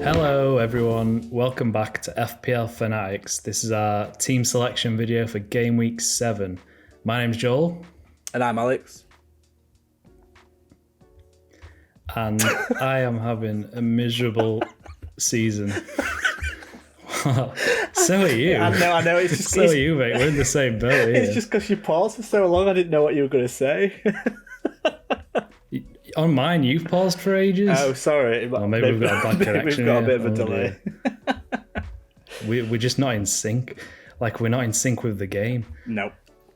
Hello everyone, welcome back to FPL Fanatics. This is our team selection video for Game Week 7. My name's Joel. And I'm Alex. And I am having a miserable season. So are you. I know. It's just, so are you, mate. We're in the same boat here. It's just because you paused for so long, I didn't know what you were going to say. On mine, you've paused for ages. Oh, sorry. Or maybe we've got a bad connection. We've got a bit of a delay. We're just not in sync. Like, we're not in sync with the game. No.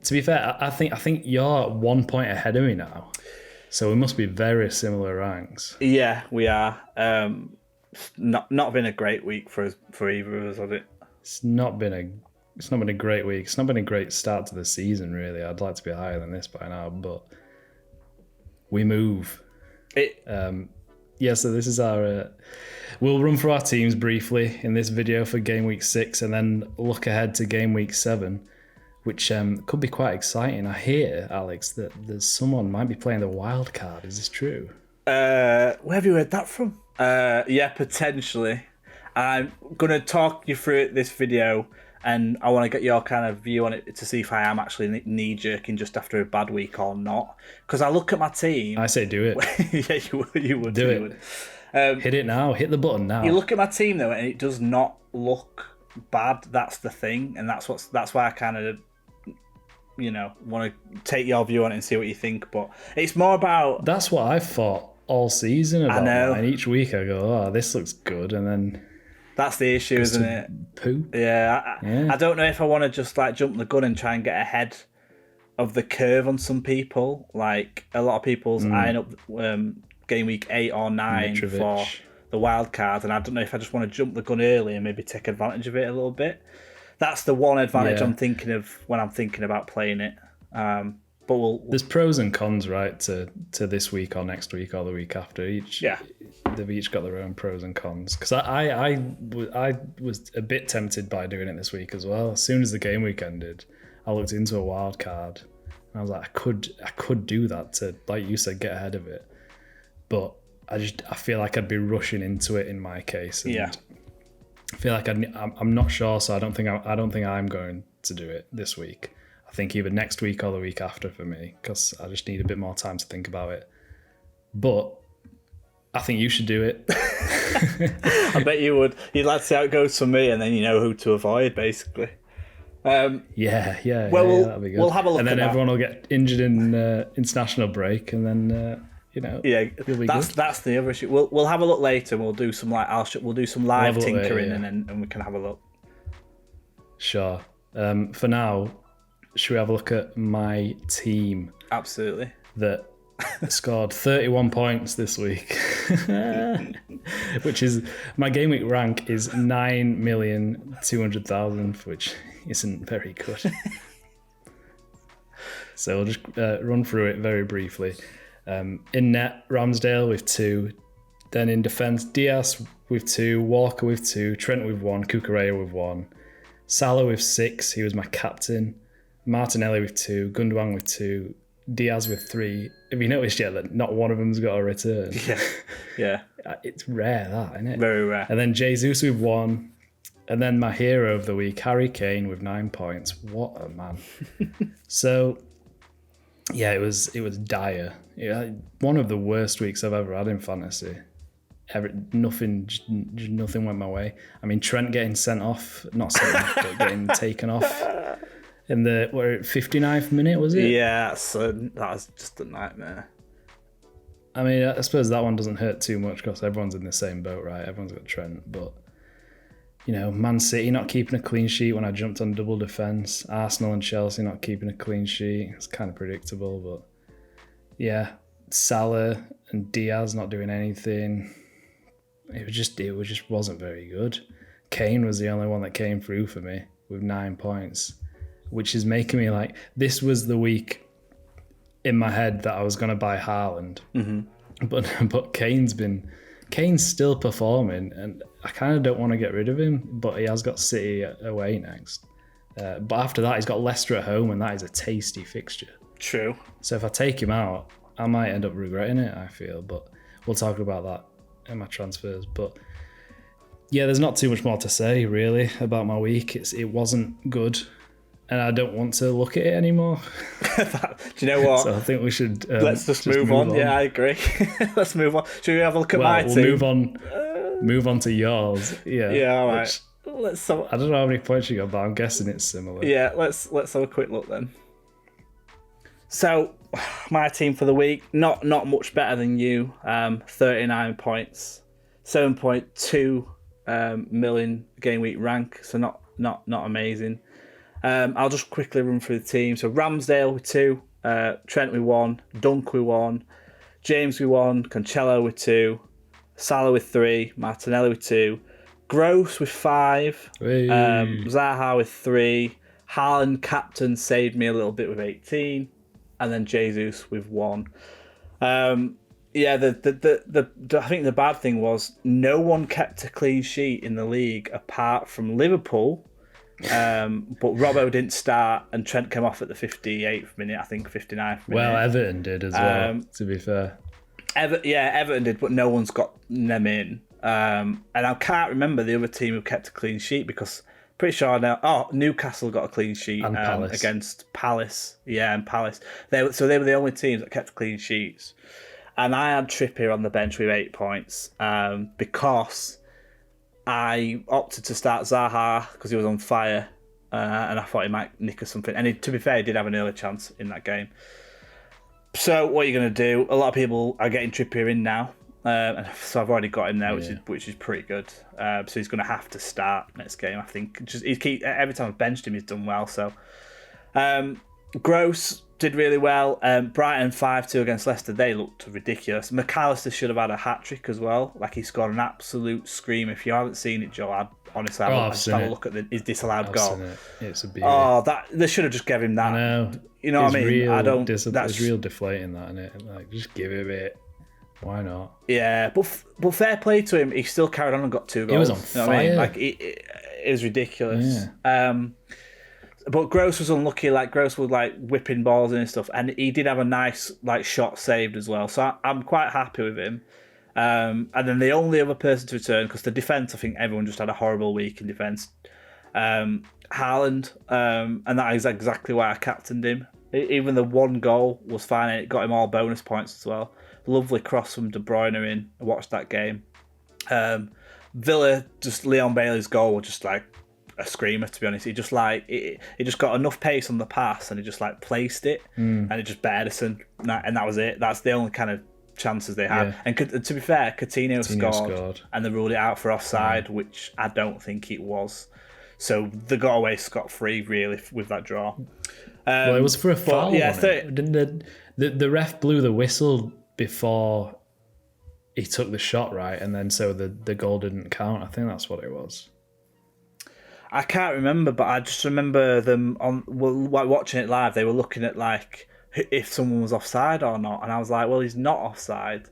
To be fair, I think you're 1 point ahead of me now. So we must be very similar ranks. Yeah, we are. Not been a great week for either of us, has it? It's not been a great week. It's not been a great start to the season, really. I'd like to be higher than this by now, but we move. So this is our... we'll run through our teams briefly in this video for Game Week 6 and then look ahead to Game Week 7, which could be quite exciting. I hear, Alex, that there's someone might be playing the wildcard. Is this true? Where have you heard that from? Yeah, potentially. I'm going to talk you through this video, and I want to get your kind of view on it to see if I am actually knee-jerking just after a bad week or not. Because I look at my team... I say do it. Yeah, you would. Do it. Hit it now. Hit the button now. You look at my team, though, and it does not look bad. That's the thing, and that's why I kind of... want to take your view on it and see what you think. But it's more about... That's what I've thought all season about. I know. And each week I go, this looks good. And then... That's the issue, isn't it? Poop. Yeah. I don't know if I want to just jump the gun and try and get ahead of the curve on some people. Like a lot of people's eyeing up Game Week 8 or 9 Mitrovic for the wild card. And I don't know if I just want to jump the gun early and maybe take advantage of it a little bit. That's the one advantage I'm thinking of when I'm thinking about playing it. But there's pros and cons, right, to this week or next week or the week after. They've each got their own pros and cons. Because I was a bit tempted by doing it this week as well. As soon as the game week ended, I looked into a wild card and I was like, I could do that to, like you said, get ahead of it. But I feel like I'd be rushing into it in my case. And I feel like I'm not sure, so I don't think I'm going to do it this week. I think either next week or the week after for me, because I just need a bit more time to think about it. But I think you should do it. I bet you would. You'd like to see how it goes for me, and then you know who to avoid, basically. Well, that'd be good. We'll have a look. And then everyone will get injured in international break, and then it'll be good. That's the other issue. We'll have a look later. We'll do some we'll do some live tinkering, and we can have a look. Sure. For now, should we have a look at my team? Absolutely. That scored 31 points this week, which is my game week rank is 9,200,000, which isn't very good. So we'll just run through it very briefly. In net, Ramsdale with 2. Then in defence, Diaz with 2, Walker with 2, Trent with 1, Cucurella with 1, Salah with 6. He was my captain. Martinelli with 2, Gundogan with 2, Diaz with 3. Have you noticed yet that not one of them's got a return? Yeah. It's rare, that, isn't it? Very rare. And then Jesus with 1. And then my hero of the week, Harry Kane with 9 points. What a man. So, yeah, it was dire. One of the worst weeks I've ever had in fantasy. Nothing went my way. I mean, Trent getting sent off, not sent off, but getting taken off. In the 59th minute, was it? Yeah, so that was just a nightmare. I mean, I suppose that one doesn't hurt too much because everyone's in the same boat, right? Everyone's got Trent. But, Man City not keeping a clean sheet when I jumped on double defence. Arsenal and Chelsea not keeping a clean sheet. It's kind of predictable, but yeah. Salah and Diaz not doing anything. It just wasn't very good. Kane was the only one that came through for me with 9 points. Which is making me like, this was the week in my head that I was going to buy Haaland. Mm-hmm. But Kane's still performing, and I kind of don't want to get rid of him, but he has got City away next. But after that, he's got Leicester at home, and that is a tasty fixture. True. So if I take him out, I might end up regretting it, I feel. But we'll talk about that in my transfers. But Yeah, there's not too much more to say really about my week. It wasn't good, and I don't want to look at it anymore. Do you know what? So I think we should let's just move on. Yeah, I agree. Let's move on. Should we have a look at my team? Move on to yours. Yeah. Yeah. All right. I don't know how many points you got, but I'm guessing it's similar. Yeah. Let's have a quick look then. So, my team for the week, not much better than you. 39 points, 7.2 million game week rank. So not amazing. I'll just quickly run through the team. So Ramsdale with 2, Trent with 1, Dunk with 1, James with 1, Cancelo with 2, Salah with 3, Martinelli with 2, Gross with 5, Zaha with 3, Haaland captain saved me a little bit with 18, and then Jesus with 1. Yeah, I think the bad thing was no one kept a clean sheet in the league apart from Liverpool. But Robbo didn't start, and Trent came off at the 58th minute, I think 59th minute. Well, Everton did as well, to be fair. Everton did, but no one's got them in. And I can't remember the other team who kept a clean sheet because pretty sure now. Oh, Newcastle got a clean sheet against Palace. Yeah, and Palace. They were the only teams that kept clean sheets. And I had Trippier on the bench with 8 points because I opted to start Zaha because he was on fire, and I thought he might nick us something. And to be fair, he did have an early chance in that game. So what are you going to do? A lot of people are getting Trippier in now, and so I've already got him there, which is pretty good. So he's going to have to start next game, I think. Every time I've benched him, he's done well. So Gross did really well. Brighton 5-2 against Leicester, they looked ridiculous. McAllister should have had a hat-trick as well. Like, he scored an absolute scream. If you haven't seen it, Joe, I'd honestly have a look at his disallowed goal. It's a beauty. Oh, they should have just given him that. I know. You know what I mean? It's real deflating, that, isn't it? Like, just give him it. Why not? Yeah, but fair play to him. He still carried on and got 2 goals. He was on fire. What I mean? Like, it was ridiculous. Yeah. But Gross was unlucky. Like, Gross was like whipping balls in and stuff, and he did have a nice like shot saved as well. So I'm quite happy with him. And then the only other person to return, because the defence, I think everyone just had a horrible week in defence. Haaland, and that is exactly why I captained him. Even the 1 goal was fine, and it got him all bonus points as well. Lovely cross from De Bruyne in. I watched that game. Villa, just Leon Bailey's goal was just like a screamer, to be honest. He just like it just got enough pace on the pass, and he just like placed it, and it just Ederson, and that was it. That's the only kind of chances they had. Yeah. And to be fair, Coutinho scored, and they ruled it out for offside, which I don't think it was. So they got away scot-free really with that draw. Well, it was for a foul. Yeah, didn't the ref blew the whistle before he took the shot, right? And then so the goal didn't count. I think that's what it was. I can't remember, but I just remember them watching it live. They were looking at like if someone was offside or not, and I was like, "Well, he's not offside."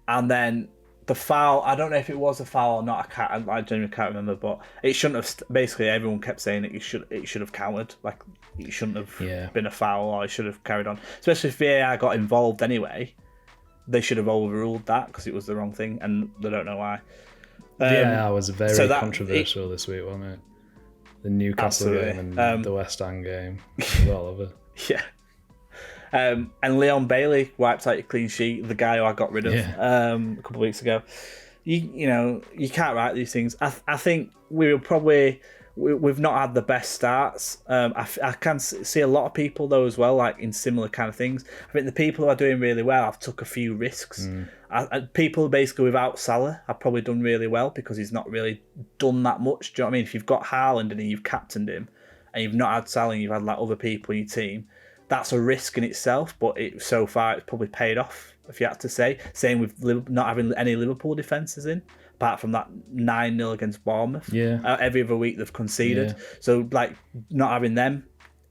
And then the foul, I don't know if it was a foul or not. I genuinely can't remember, but it shouldn't have. Basically, everyone kept saying that it should have counted. Like, it shouldn't have been a foul, or it should have carried on. Especially if VAR got involved anyway, they should have overruled that because it was the wrong thing, and they don't know why. VAR was very controversial this week, wasn't it? The Newcastle game and the West Ham game. It was all over. Yeah. And Leon Bailey wiped out your clean sheet, the guy who I got rid of a couple of weeks ago. You can't write these things. I think we've not had the best starts. I can see a lot of people though as well, like in similar kind of things. I think the people who are doing really well, I've took a few risks. People basically without Salah have probably done really well because he's not really done that much. Do you know what I mean? If you've got Haaland and you've captained him, and you've not had Salah, and you've had like other people in your team, that's a risk in itself. But so far it's probably paid off, if you had to say. Same with not having any Liverpool defences in, apart from that 9-0 against Bournemouth. Yeah. Every other week they've conceded. Yeah. So like not having them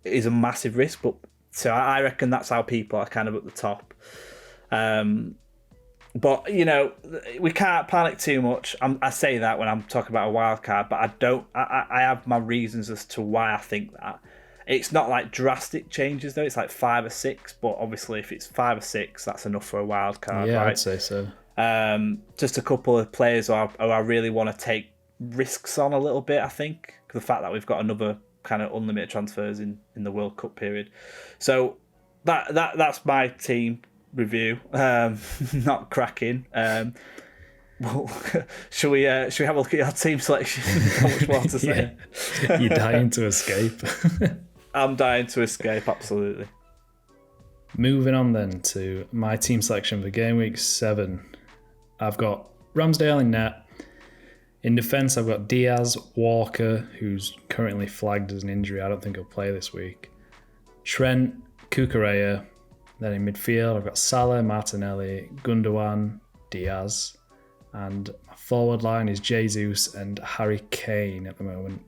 is a massive risk. But so I reckon that's how people are kind of at the top. But we can't panic too much. I say that when I'm talking about a wild card, but I don't. I have my reasons as to why I think that. It's not like drastic changes though. It's like 5 or 6. But obviously, if it's 5 or 6, that's enough for a wild card. Yeah, right? I'd say so. Just a couple of players who I really want to take risks on a little bit, I think, the fact that we've got another kind of unlimited transfers in the World Cup period. So that's my team review. Not cracking. Well, should we have a look at your team selection? Not much more to say. You're dying to escape. I'm dying to escape, absolutely. Moving on then to my team selection for game week 7. I've got Ramsdale in net. In defence, I've got Diaz, Walker, who's currently flagged as an injury. I don't think he'll play this week. Trent, Cucurella. Then in midfield, I've got Salah, Martinelli, Gundogan, Diaz. And my forward line is Jesus and Harry Kane at the moment.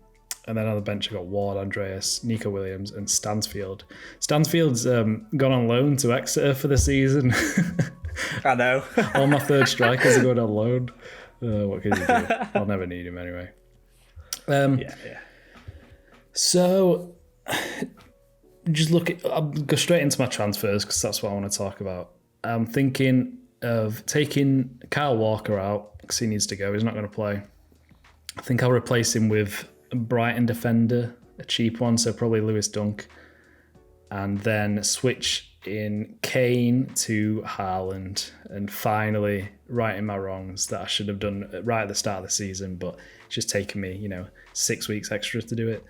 And then on the bench, I've got Ward, Andreas, Nico Williams, and Stansfield. Stansfield's gone on loan to Exeter for the season. I know. All my third strikers are going on loan. What can you do? I'll never need him anyway. Yeah. So, I'll go straight into my transfers because that's what I want to talk about. I'm thinking of taking Kyle Walker out because he needs to go. He's not going to play. I think I'll replace him with a Brighton defender, a cheap one, so probably Lewis Dunk. And then switch in Kane to Haaland, and finally righting my wrongs that I should have done right at the start of the season, but it's just taken me, 6 weeks extra to do it.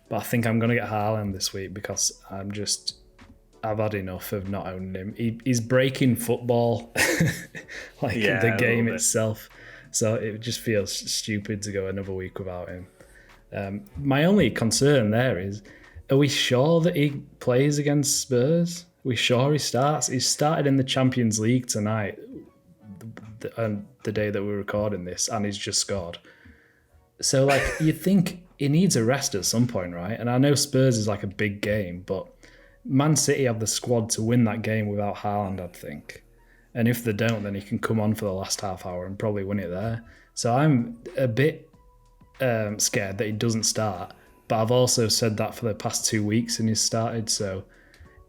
But I think I'm going to get Haaland this week because I've had enough of not owning him. He's breaking football, the game itself. So it just feels stupid to go another week without him. My only concern there is, are we sure that he plays against Spurs? Are we sure he starts? He started in the Champions League tonight, the day that we're recording this, and he's just scored. So, you'd think he needs a rest at some point, right? And I know Spurs is a big game, but Man City have the squad to win that game without Haaland, I'd think. And if they don't, then he can come on for the last half hour and probably win it there. So I'm a bit scared that he doesn't start. But I've also said that for the past 2 weeks and he's started, so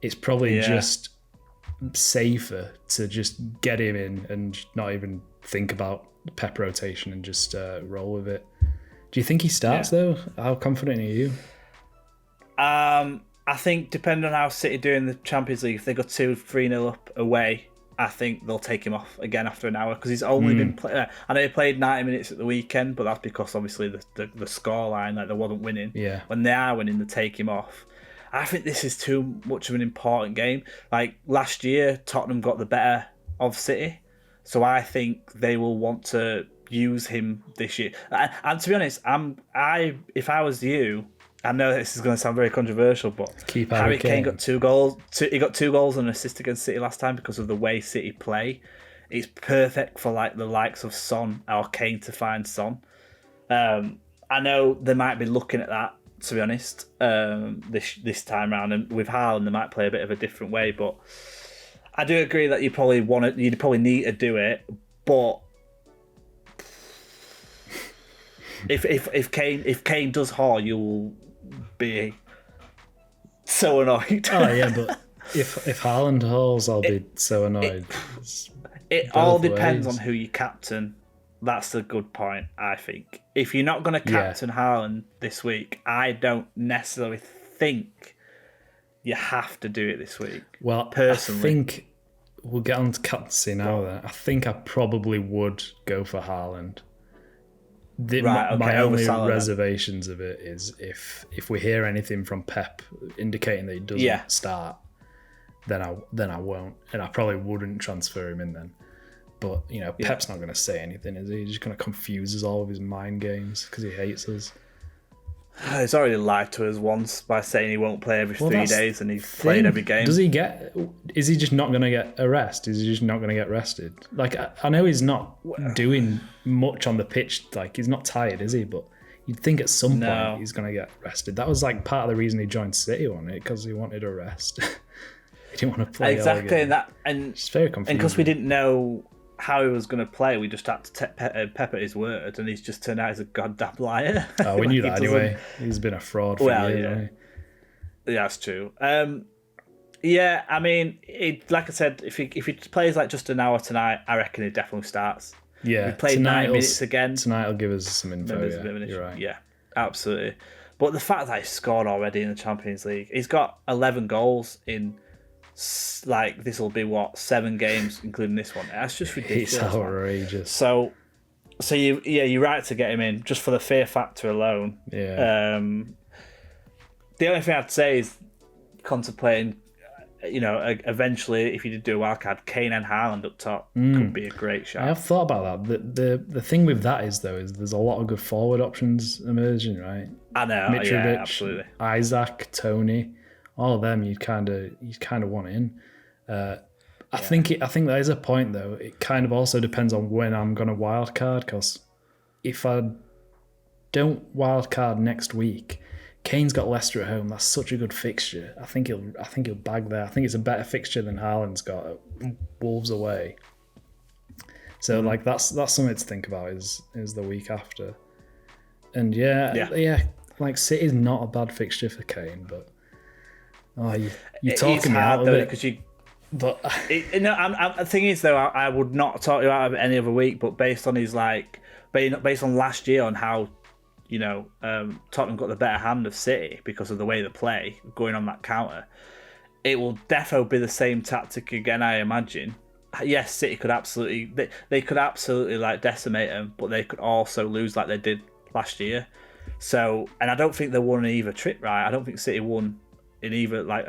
it's probably just safer to just get him in and not even think about Pep rotation and just roll with it. Do you think he starts though? How confident are you? I think depending on how City do in the Champions League, if they go 2-3-0 up away, I think they'll take him off again after an hour because he's only been playing. I know he played 90 minutes at the weekend, but that's because obviously the scoreline, they wasn't winning. Yeah. When they are winning, they take him off. I think this is too much of an important game. Last year, Tottenham got the better of City, so I think they will want to use him this year. And to be honest, if I was you, I know this is going to sound very controversial, but Harry Kane got 2 goals. He got 2 goals and an assist against City last time because of the way City play. It's perfect for the likes of Son or Kane to find Son. I know they might be looking at that, to be honest, this time round, and with Haaland they might play a bit of a different way. But I do agree that you'd probably need to do it, but. If Kane does haul, you'll be so annoyed. Oh yeah, but if Haaland hauls, I'll be so annoyed. It all depends on who you captain. That's a good point, I think. If you're not going to captain Haaland this week, I don't necessarily think you have to do it this week. Well, personally, I think we'll get on to captaincy now. Then I think I probably would go for Haaland. My only reservations of it is if we hear anything from Pep indicating that he doesn't start, then I won't, and I probably wouldn't transfer him in then. But Pep's not going to say anything, is he? He's just going to confuse us all with his mind games because he hates us. He's already lied to us once by saying he won't play every 3 days, and he's played every game. Is he just not going to get a rest? Is he just not going to get rested? I know he's not doing much on the pitch. He's not tired, is he? But you'd think at some point he's going to get rested. That was part of the reason he joined City, wasn't it? Because he wanted a rest. He didn't want to play exactly, and it's very confusing. And because we didn't know how he was going to play, we just had to take Pep at his word, and he's just turned out as a goddamn liar. Oh, we knew that anyway. He's been a fraud for years. Yeah, that's true. I mean, like I said, if he plays just an hour tonight, I reckon he definitely starts. Yeah, We played 90 minutes again. Tonight will give us some info. Maybe there's a bit of an issue. Yeah, absolutely. But the fact that he scored already in the Champions League, he's got 11 goals in, like, this will be, 7 games, including this one. That's just ridiculous. It's outrageous. So you're right to get him in, just for the fear factor alone. Yeah. The only thing I'd say is contemplating, eventually, if you did do a wildcard, Kane and Haaland up top could be a great shot. I have thought about that. The thing with that is there's a lot of good forward options emerging, right? I know, Mitrovic, yeah, absolutely. Isaac, Tony, all of them you kind of want in. I think there is a point though. It kind of also depends on when I'm going to wildcard, because if I don't wildcard next week, Kane's got Leicester at home. That's such a good fixture. I think he'll bag there. I think it's a better fixture than Haaland's got at Wolves away. So like that's something to think about is the week after. And yeah, like City's not a bad fixture for Kane, but you're talking me out of it. Because the thing is though, I would not talk you out of it any other week. But based on based on last year, on how Tottenham got the better hand of City because of the way they play, going on that counter, it will defo be the same tactic again, I imagine. Yes, City could absolutely they could absolutely like decimate them, but they could also lose like they did last year. So, and I don't think they won either trip, right? I don't think City won in either like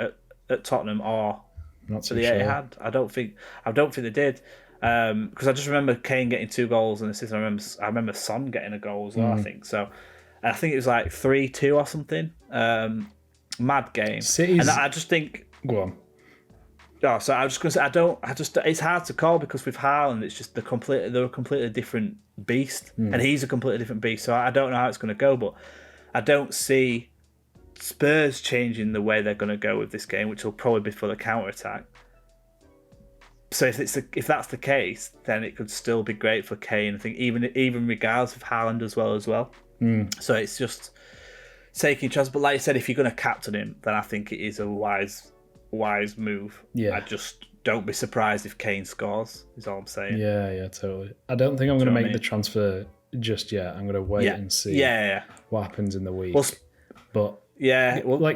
at Tottenham or Not to too the sure. Etihad. I don't think they did. Because I just remember Kane getting 2 goals and assists. I remember Son getting a goal as well. I think so. And I think it was like 3-2 or something. Mad game. City's... And I just think. Go on. Oh, so I was just going to say, it's hard to call because with Haaland, it's just they're a completely different beast, and he's a completely different beast. So I don't know how it's going to go, but I don't see Spurs changing the way they're going to go with this game, which will probably be for the counter attack. So if that's the case, then it could still be great for Kane. I think even regardless of Haaland as well. So it's just taking chance. But like I said, if you're going to captain him, then I think it is a wise move. Yeah. I just don't be surprised if Kane scores, is all I'm saying. Yeah, totally. I don't think I'm going to make the transfer just yet. I'm going to wait and see what happens in the week.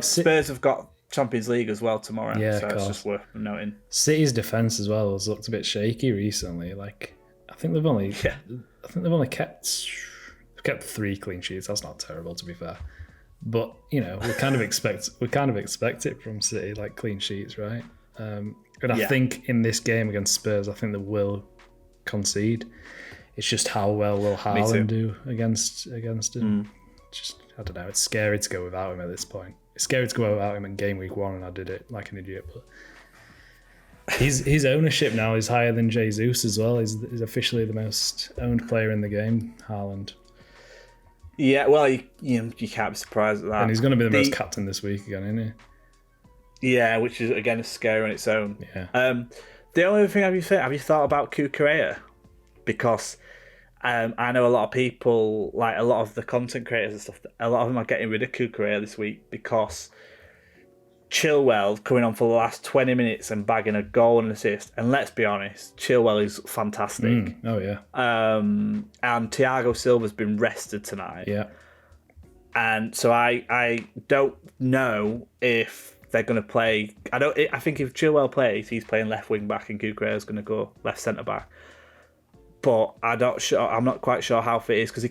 Spurs have got Champions League as well tomorrow, so it's just worth noting. City's defense as well has looked a bit shaky recently. Like I think they've only kept 3 clean sheets. That's not terrible, to be fair. But we kind of expect it from City, like clean sheets, right? And I think in this game against Spurs, I think they will concede. It's just how well will Haaland do against him. Just I don't know. It's scary to go without him at this point. It's scary to go without him in Gameweek 1, and I did it like an idiot. But his ownership now is higher than Jesus as well. He's officially the most owned player in the game, Haaland. Yeah, well, you can't be surprised at that. And he's going to be the most captain this week again, isn't he? Yeah, which is again a scare on its own. Yeah. The only thing have you thought about Cucurella? Because I know a lot of people, like a lot of the content creators and stuff, a lot of them are getting rid of Cucurella this week because Chilwell coming on for the last 20 minutes and bagging a goal and assist. And let's be honest, Chilwell is fantastic. Oh, yeah. And Thiago Silva's been rested tonight. Yeah. And so I don't know if they're going to play. I think if Chilwell plays, he's playing left wing back and Cucurella's going to go left centre back. But I'm not quite sure how fit it is because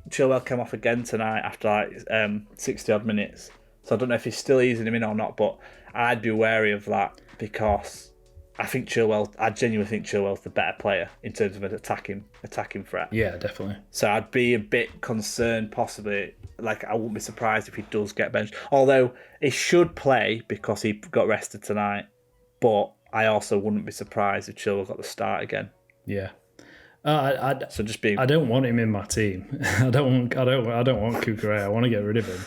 Chilwell came off again tonight after like 60 odd minutes. So I don't know if he's still easing him in or not, but I'd be wary of that because I genuinely think Chilwell's the better player in terms of an attacking threat. Yeah, definitely. So I'd be a bit concerned, possibly. Like, I wouldn't be surprised if he does get benched. Although he should play because he got rested tonight. But I also wouldn't be surprised if Chilwell got the start again. Yeah. I don't want him in my team. I don't want Cucurella. I want to get rid of him.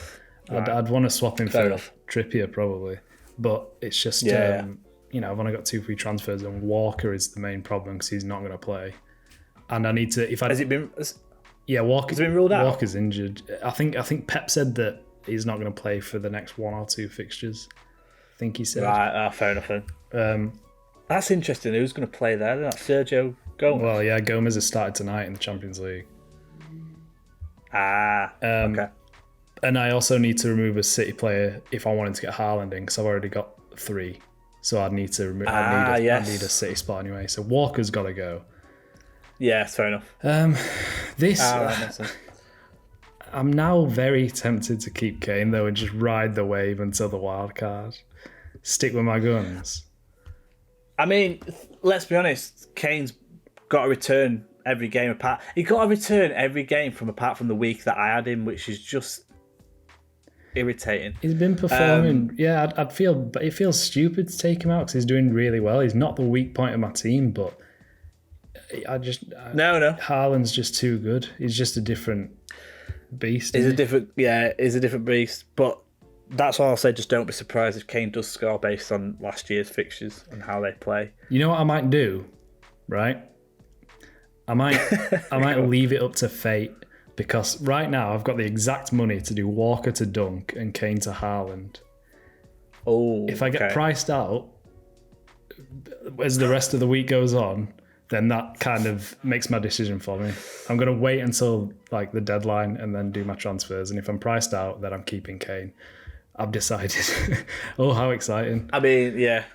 Right. I'd want to swap him for Trippier probably, but it's just I've only got 2 free transfers and Walker is the main problem because he's not going to play, and I need to. Has it been? Yeah, Walker's been ruled out. Walker's injured. I think Pep said that he's not going to play for the next 1 or 2 fixtures. I think he said. Right, fair enough then. That's interesting. Who's going to play there? Sergio Go. Well, yeah, Gomez has started tonight in the Champions League. Okay. And I also need to remove a City player if I wanted to get Haaland in, because I've already got 3. So I'd need to remove. I need a City spot anyway. So Walker's got to go. Yeah, fair enough. That makes sense. I'm now very tempted to keep Kane though and just ride the wave until the wild card. Stick with my guns. I mean, let's be honest. Kane's got to return every game apart. He got to return every game apart from the week that I had him, which is just irritating. He's been performing. I'd feel, but it feels stupid to take him out because he's doing really well. He's not the weak point of my team, but No. Haaland's just too good. He's just a different beast. He's a different beast. But that's all I'll say. Just don't be surprised if Kane does score based on last year's fixtures and how they play. You know what I might do, right? I might leave it up to fate, because right now I've got the exact money to do Walker to Dunk and Kane to Haaland. Oh, if I get priced out as the rest of the week goes on, then that kind of makes my decision for me. I'm going to wait until like the deadline and then do my transfers. And if I'm priced out, then I'm keeping Kane. I've decided. Oh, how exciting. I mean, yeah.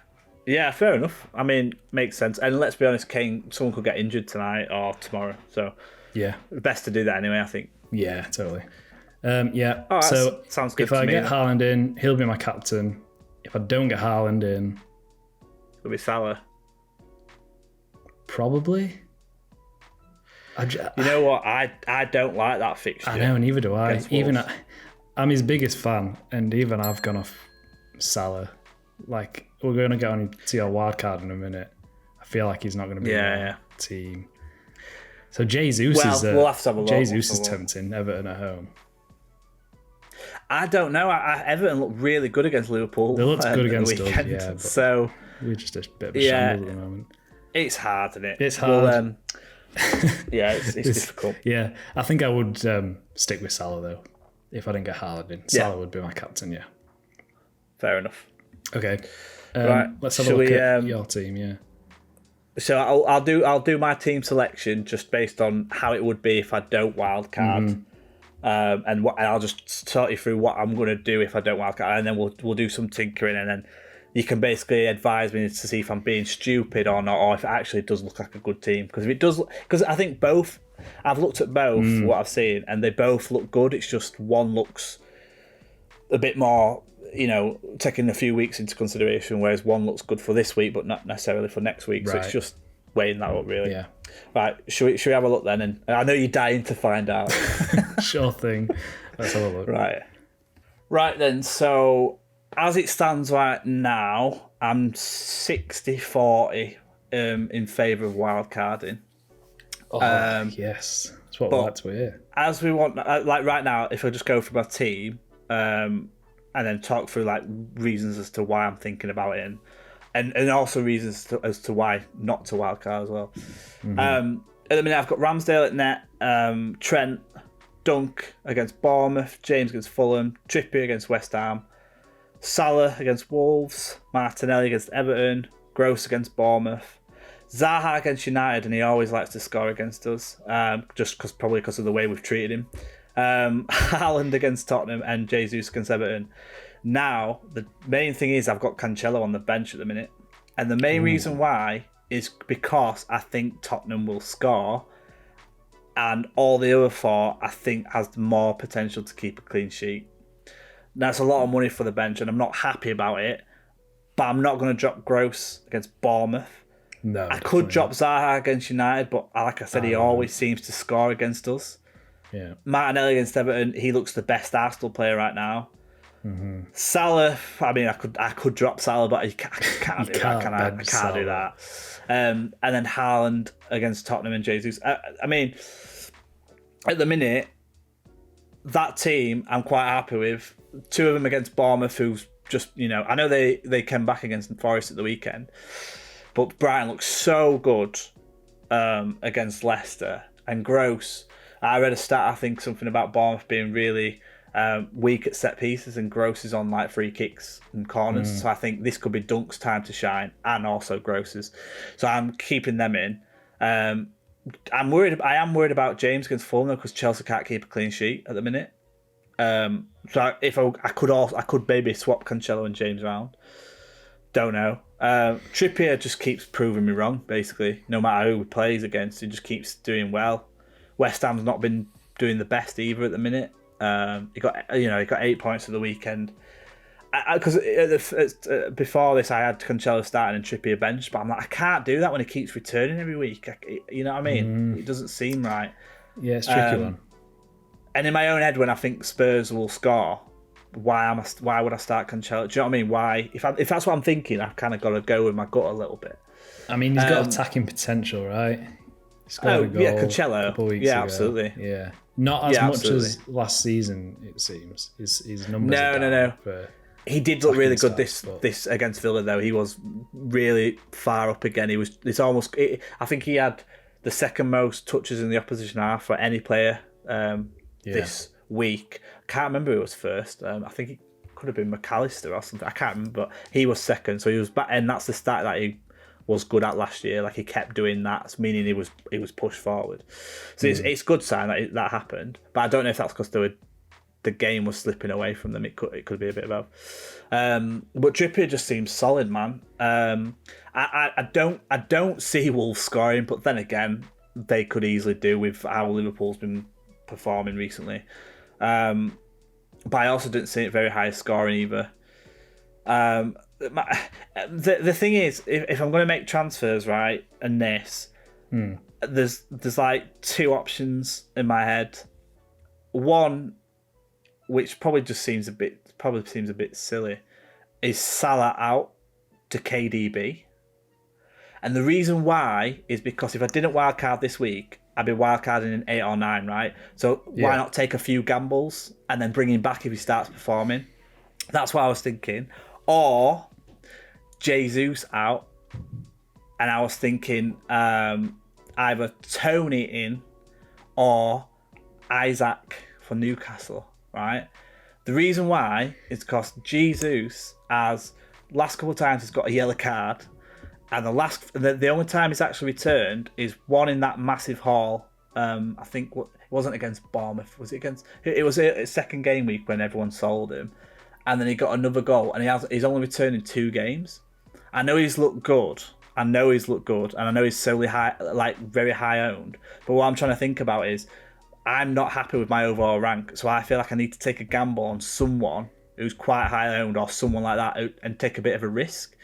Yeah, fair enough. I mean, makes sense. And let's be honest, Kane, someone could get injured tonight or tomorrow. So yeah, best to do that anyway, I think. Yeah, totally. Yeah. Oh, so sounds good if to I me, get then. Haaland in, he'll be my captain. If I don't get Haaland in, It'll be Salah. probably. You know what? I don't like that fixture. I know, neither do I. against Even Wolves. I'm his biggest fan, and even I've gone off Salah. Like, we're going to get on to your wild card in a minute. I feel like he's not going to be in our team. So Jesus we'll have to have a look. Jesus is tempting. Everton at home. I don't know. Everton looked really good against Liverpool. They looked good against the us, weekend. yeah. But So we're just a bit of a shambles at the moment. It's hard, isn't it? It's hard. Well, yeah, it's difficult. Yeah, I think I would stick with Salah though. If I didn't get Haaland in, Salah would be my captain. Yeah. Fair enough. Okay. Right. Let's have a look at your team. Yeah. So I'll do my team selection just based on how it would be if I don't wildcard, and I'll just talk you through what I'm going to do if I don't wildcard, and then we'll do some tinkering, and then you can basically advise me to see if I'm being stupid or not, or if it actually does look like a good team. Because if it does, because I think both, I've looked at both what I've seen, and they both look good. It's just one looks a bit more, taking a few weeks into consideration, whereas one looks good for this week, but not necessarily for next week. Right. So it's just weighing that up, really. Yeah. Right, should we have a look then? And I know you're dying to find out. Sure thing. Let's have a look. Right then, so as it stands right now, I'm 60-40 in favour of wildcarding. Oh, yes. That's what we like to hear. As we want, like right now, if I just go for my team, and then talk through like reasons as to why I'm thinking about it, and also reasons as to why not to wildcard as well. At the minute, I've got Ramsdale at net, Trent, Dunk against Bournemouth, James against Fulham, Trippier against West Ham, Salah against Wolves, Martinelli against Everton, Gross against Bournemouth, Zaha against United, and he always likes to score against us, probably because of the way we've treated him. Haaland against Tottenham, and Jesus against Everton. Now, the main thing is I've got Cancelo on the bench at the minute. And the main reason why is because I think Tottenham will score, and all the other four I think has more potential to keep a clean sheet. That's a lot of money for the bench, and I'm not happy about it, but I'm not going to drop Gross against Bournemouth. No, I could drop Zaha against United, but like I said, he always seems to score against us. Yeah. Martinelli against Everton, he looks the best Arsenal player right now. Salah, I mean, I could drop Salah, but I can't do that. I can't do that. And then Haaland against Tottenham and Jesus. I mean, at the minute, that team I'm quite happy with. Two of them against Bournemouth, who's just, I know they came back against Forest at the weekend, but Brighton looks so good against Leicester. And Gross, I read a stat, I think something about Bournemouth being really weak at set pieces, and Gross is on like free kicks and corners. So I think this could be Dunk's time to shine, and also Gross's. So I'm keeping them in. I'm worried. I am worried about James against Fulham because Chelsea can't keep a clean sheet at the minute. So if I could maybe swap Cancelo and James around. Don't know. Trippier just keeps proving me wrong. Basically, no matter who he plays against, he just keeps doing well. West Ham's not been doing the best either at the minute. He got 8 points for the weekend. Because before this, I had Cancelo starting and Trippier bench, but I'm like, I can't do that when he keeps returning every week. You know what I mean? It doesn't seem right. Yeah, it's a tricky one. And in my own head, when I think Spurs will score, why would I start Cancelo? Do you know what I mean? Why? If that's what I'm thinking, I've kind of got to go with my gut a little bit. I mean, he's got attacking potential, right? He scored a goal Cancelo. a couple of weeks ago. Absolutely. Yeah, not as much as last season. It seems his numbers. No. He did look really good stats, this against Villa though. He was really far up again. I think he had the second most touches in the opposition half for any player this week. Can't remember who was first. I think it could have been McAllister or something. I can't remember, but he was second. So he was back, and that's the stat that he was good at last year. Like he kept doing that, meaning he was pushed forward. So it's a good sign that happened. But I don't know if that's because the game was slipping away from them. It could be a bit of both. But Trippier just seems solid, man. I don't see Wolves scoring, but then again, they could easily do with how Liverpool's been performing recently. But I also didn't see it very high scoring either. The thing is, if I'm going to make transfers, right, and there's like two options in my head. One, which probably seems a bit silly, is Salah out to KDB. And the reason why is because if I didn't wildcard this week, I'd be wildcarding in 8 or 9, right? So why not take a few gambles and then bring him back if he starts performing? That's what I was thinking. Or Jesus out, and I was thinking either Tony in or Isaac for Newcastle, right? The reason why is because Jesus has last couple of times he's got a yellow card, and the only time he's actually returned is one in that massive haul. I think it wasn't against Bournemouth. Was it against? It was a second game week when everyone sold him, and then he got another goal, and he's only returned in 2 games. I know he's looked good. And I know he's solely high, like very high owned. But what I'm trying to think about is, I'm not happy with my overall rank, so I feel like I need to take a gamble on someone who's quite high owned or someone like that, and take a bit of a risk.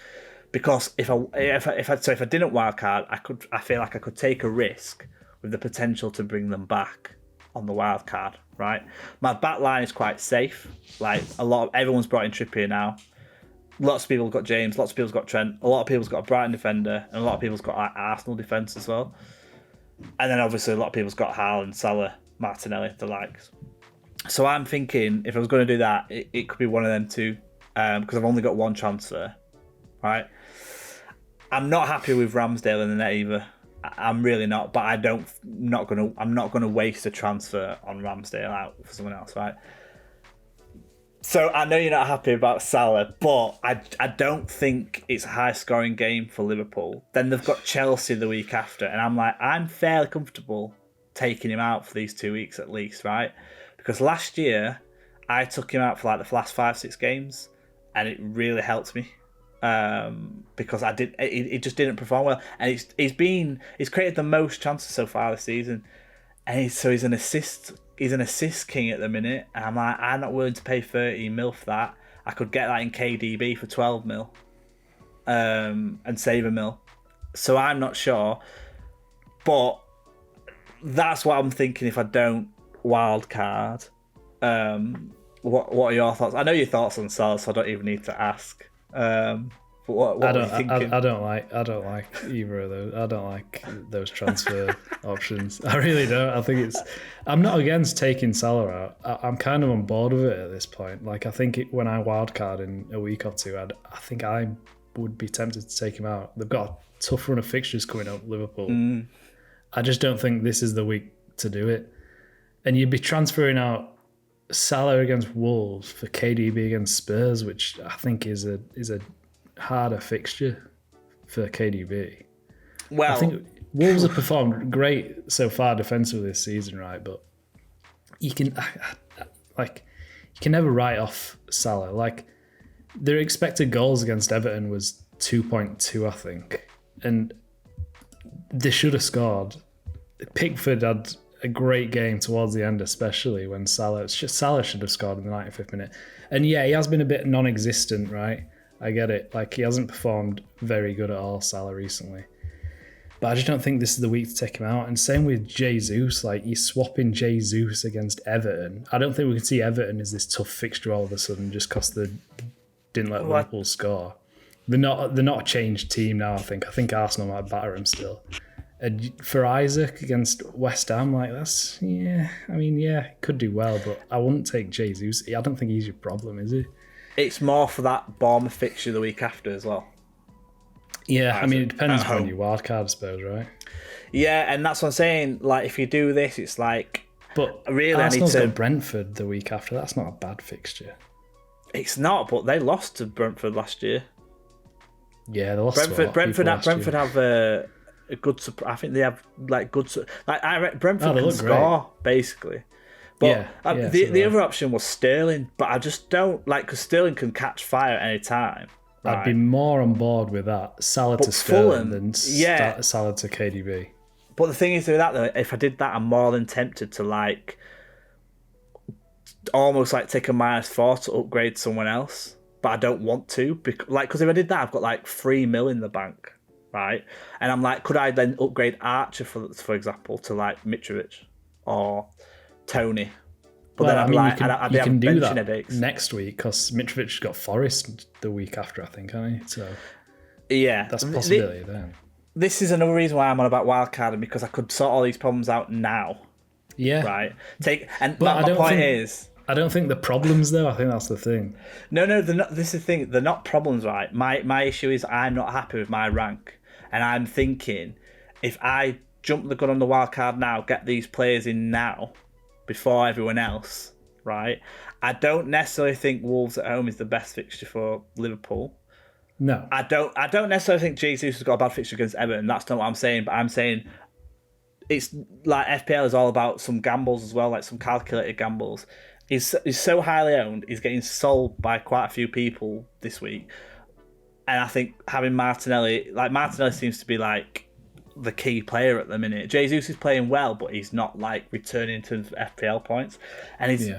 Because if I didn't wildcard, I feel like I could take a risk with the potential to bring them back on the wildcard, right? My back line is quite safe. Like everyone's brought in Trippier now. Lots of people have got James. Lots of people's got Trent. A lot of people's got a Brighton defender, and a lot of people's got Arsenal defence as well. And then obviously a lot of people's got Haaland, Salah, Martinelli, the likes. So I'm thinking if I was going to do that, it could be one of them two, because I've only got one transfer, right? I'm not happy with Ramsdale in the net either. I'm really not, but I'm not gonna waste a transfer on Ramsdale out for someone else, right? So I know you're not happy about Salah, but I don't think it's a high-scoring game for Liverpool. Then they've got Chelsea the week after, and I'm fairly comfortable taking him out for these 2 weeks at least, right? Because last year I took him out for like the last 5-6 games, and it really helped me. Because it just didn't perform well, and he's created the most chances so far this season, and he's an assist king at the minute. And I'm not willing to pay 30 mil for that. I could get that in KDB for 12 mil, and save a mil. So I'm not sure, but that's what I'm thinking. If I don't wildcard, what are your thoughts? I know your thoughts on Salah, so I don't even need to ask. What are you thinking? I don't like either of those. I don't like those transfer options. I really don't. I think I'm not against taking Salah out. I'm kind of on board with it at this point. Like I think when I wildcard in a week or two, I think I would be tempted to take him out. They've got a tough run of fixtures coming up, Liverpool. I just don't think this is the week to do it. And you'd be transferring out Salah against Wolves for KDB against Spurs, which I think is a harder fixture for KDB. Well, I think Wolves have performed great so far defensively this season, right? But you can never write off Salah. Like, their expected goals against Everton was 2.2, I think, and they should have scored. Pickford had a great game towards the end, especially when Salah should have scored in the 95th minute. And yeah, he has been a bit non-existent, right? I get it. Like, he hasn't performed very good at all, Salah, recently. But I just don't think this is the week to take him out. And same with Jesus. Like, you're swapping Jesus against Everton. I don't think we can see Everton as this tough fixture all of a sudden just because they didn't let Liverpool score. They're not a changed team now, I think. I think Arsenal might batter them still. And for Isaac against West Ham, like, that's, could do well, but I wouldn't take Jesus. I don't think he's your problem, is he? It's more for that Bournemouth fixture the week after as well. Yeah, I mean, it depends on your wildcard, I suppose, right? Yeah, and that's what I'm saying. Like, if you do this, it's like... But really, Arsenal's got Brentford the week after. That's not a bad fixture. It's not, but they lost to Brentford last year. Yeah, they lost Brentford have a good... I think they have, like, good... Like, Brentford can score, great. Basically. But the other option was Sterling, but I just don't... Like, because Sterling can catch fire at any time. Right. I'd be more on board with that. Salah to Sterling than Salah to KDB. But the thing is with that, though, if I did that, I'm more than tempted to, like, almost like take a -4 to upgrade someone else. But I don't want to. Because if I did that, I've got like 3 mil in the bank, right? And I'm like, could I then upgrade Archer, for example, to like Mitrovic or Tony? But then you can do that headaches next week because Mitrovic's got Forest the week after, I think, hasn't he? So yeah, that's a possibility then. This is another reason why I'm on about wildcarding, because I could sort all these problems out now. Yeah, right. My point is, I don't think the problems though. I think that's the thing. No, they're not. This is the thing. They're not problems, right? My issue is I'm not happy with my rank, and I'm thinking if I jump the gun on the wildcard now, get these players in now, before everyone else, right? I don't necessarily think Wolves at home is the best fixture for Liverpool. No. I don't necessarily think Jesus has got a bad fixture against Everton. That's not what I'm saying, but I'm saying it's like FPL is all about some gambles as well, like some calculated gambles. He's so highly owned, he's getting sold by quite a few people this week. And I think having Martinelli seems to be like the key player at the minute. Jesus is playing well, but he's not like returning to FPL points, and he's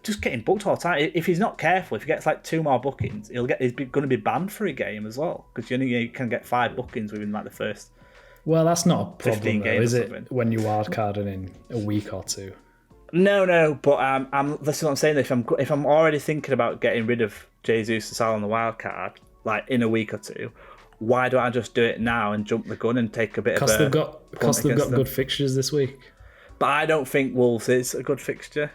just getting booked all the time. If he's not careful, if he gets like 2 more bookings, he's going to be banned for a game as well, because you can get 5 bookings within like the first. Well, that's not a problem, though, is it? When you wildcarding in a week or 2. No, but this is what I'm saying. If I'm already thinking about getting rid of Jesus and Salah on the wildcard, like in a week or 2. Why don't I just do it now and jump the gun and take a bit of a... Because they've got good fixtures this week. But I don't think Wolves is a good fixture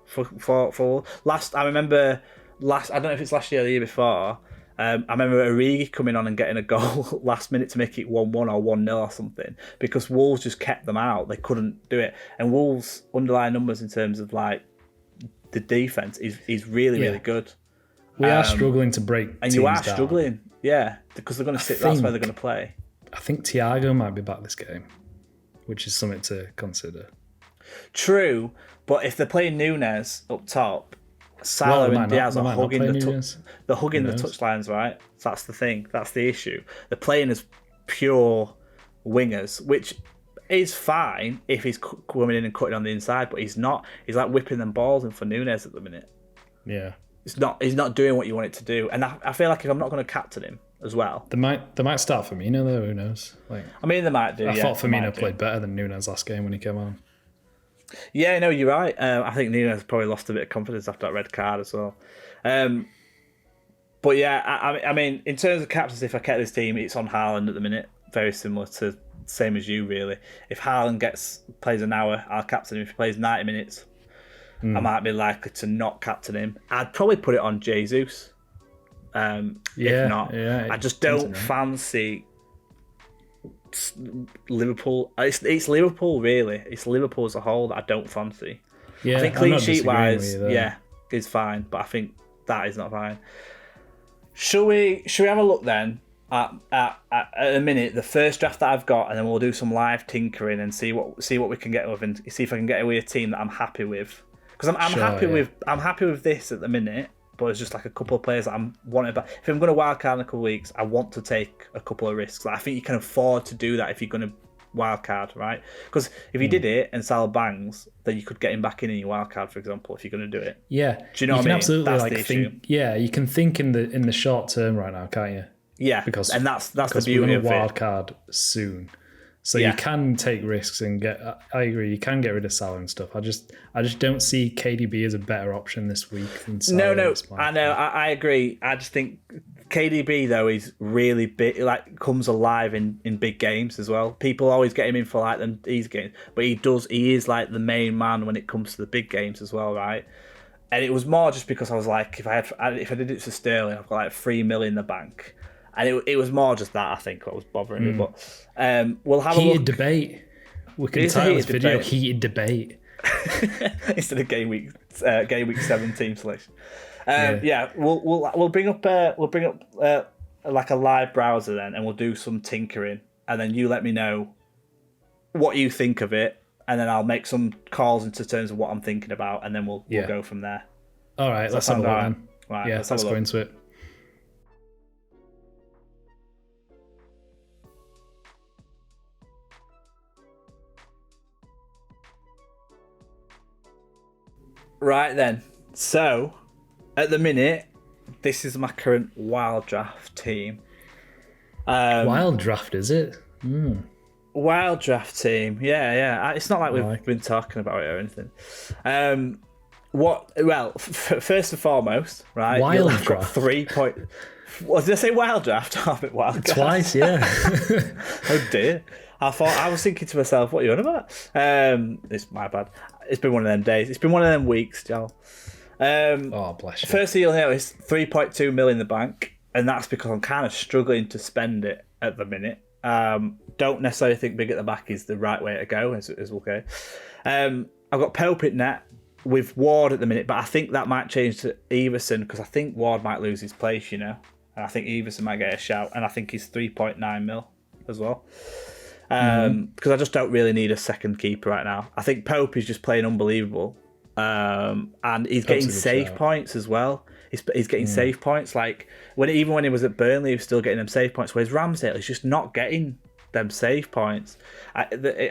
for last. I remember I don't know if it's last year or the year before. I remember Origi coming on and getting a goal last minute to make it 1-1 or 1-0 or something, because Wolves just kept them out. They couldn't do it. And Wolves' underlying numbers in terms of like the defense is really, really good. We are struggling to break and teams you are down. Struggling. Yeah, because they're going to sit. That's where they're going to play. I think Thiago might be back this game, which is something to consider. True, but if they're playing Núñez up top, Salah and Diaz are hugging the touchlines, right? So that's the thing. That's the issue. They're playing as pure wingers, which is fine if he's coming in and cutting on the inside, but he's not. He's like whipping them balls in for Núñez at the minute. Yeah. He's not doing what you want it to do, and I feel like if I'm not going to captain him as well, they might start Firmino though. Who knows? Like, I mean, they might do. I thought Firmino played better than Núñez last game when he came on. Yeah, no, you're right. I think Núñez probably lost a bit of confidence after that red card as well. But yeah, I mean, in terms of captains, if I kept this team, it's on Haaland at the minute. Very similar to same as you, really. If Haaland plays an hour, I'll captain him. If he plays 90 minutes. I might be likely to not captain him. I'd probably put it on Jesus. If not, I just don't fancy Liverpool. It's Liverpool, really. It's Liverpool as a whole that I don't fancy. Yeah, I think clean sheet wise, is fine, but I think that is not fine. Should we have a look then At the minute, the first draft that I've got, and then we'll do some live tinkering and see what we can get with, and see if I can get away a team that I'm happy with. Because I'm happy with this at the minute, but it's just like a couple of players that I'm wanting. But if I'm going to wildcard in a couple of weeks, I want to take a couple of risks. Like, I think you can afford to do that if you're going to wildcard, right? Because if you did it and Salah bangs, then you could get him back in your wildcard, for example, if you're going to do it. Yeah, do you know what I mean? Absolutely, that's like the issue. you can think in the short term right now, can't you? Yeah, because that's the beauty of it. Wildcard soon. So you can take risks and get. I agree. You can get rid of Salah and stuff. I just don't see KDB as a better option this week than Salah. No, I know. I agree. I just think KDB though is really big. Like, comes alive in big games as well. People always get him in for like them these games, but he is like the main man when it comes to the big games as well, right? And it was more just because I was like, if I did it for Sterling, I've got like 3 million in the bank. And it was more just that, I think, what was bothering me. But we'll have heated a look. Debate. We can title this video Heated Debate. Instead of game week 17 selection. We'll bring up like a live browser then, and we'll do some tinkering, and then you let me know what you think of it, and then I'll make some calls into terms of what I'm thinking about, and then we'll go from there. All right, let's have a look then. Right, yeah, let's go into it. Right then, so at the minute, this is my current wild draft team. Wild draft, is it? Wild draft team, yeah. It's not like we've been talking about it or anything. First and foremost, right? Wild draft. Got 3 point. What did I say? Wild draft? Wild twice, yeah. Oh dear. I was thinking to myself, what are you on about? It's my bad. It's been one of them days. It's been one of them weeks, Joel. Oh, bless you. First thing you'll know is 3.2 mil in the bank, and that's because I'm kind of struggling to spend it at the minute. Don't necessarily think big at the back is the right way to go, as we'll go. I've got Pope at net with Ward at the minute, but I think that might change to Everson, because I think Ward might lose his place, and I think Everson might get a shout, and I think he's 3.9 mil as well. Because I just don't really need a second keeper right now. I think Pope is just playing unbelievable, and he's getting save points as well. He's getting save points. Like even when he was at Burnley, he was still getting them save points. Whereas Ramsdale is just not getting them save points. I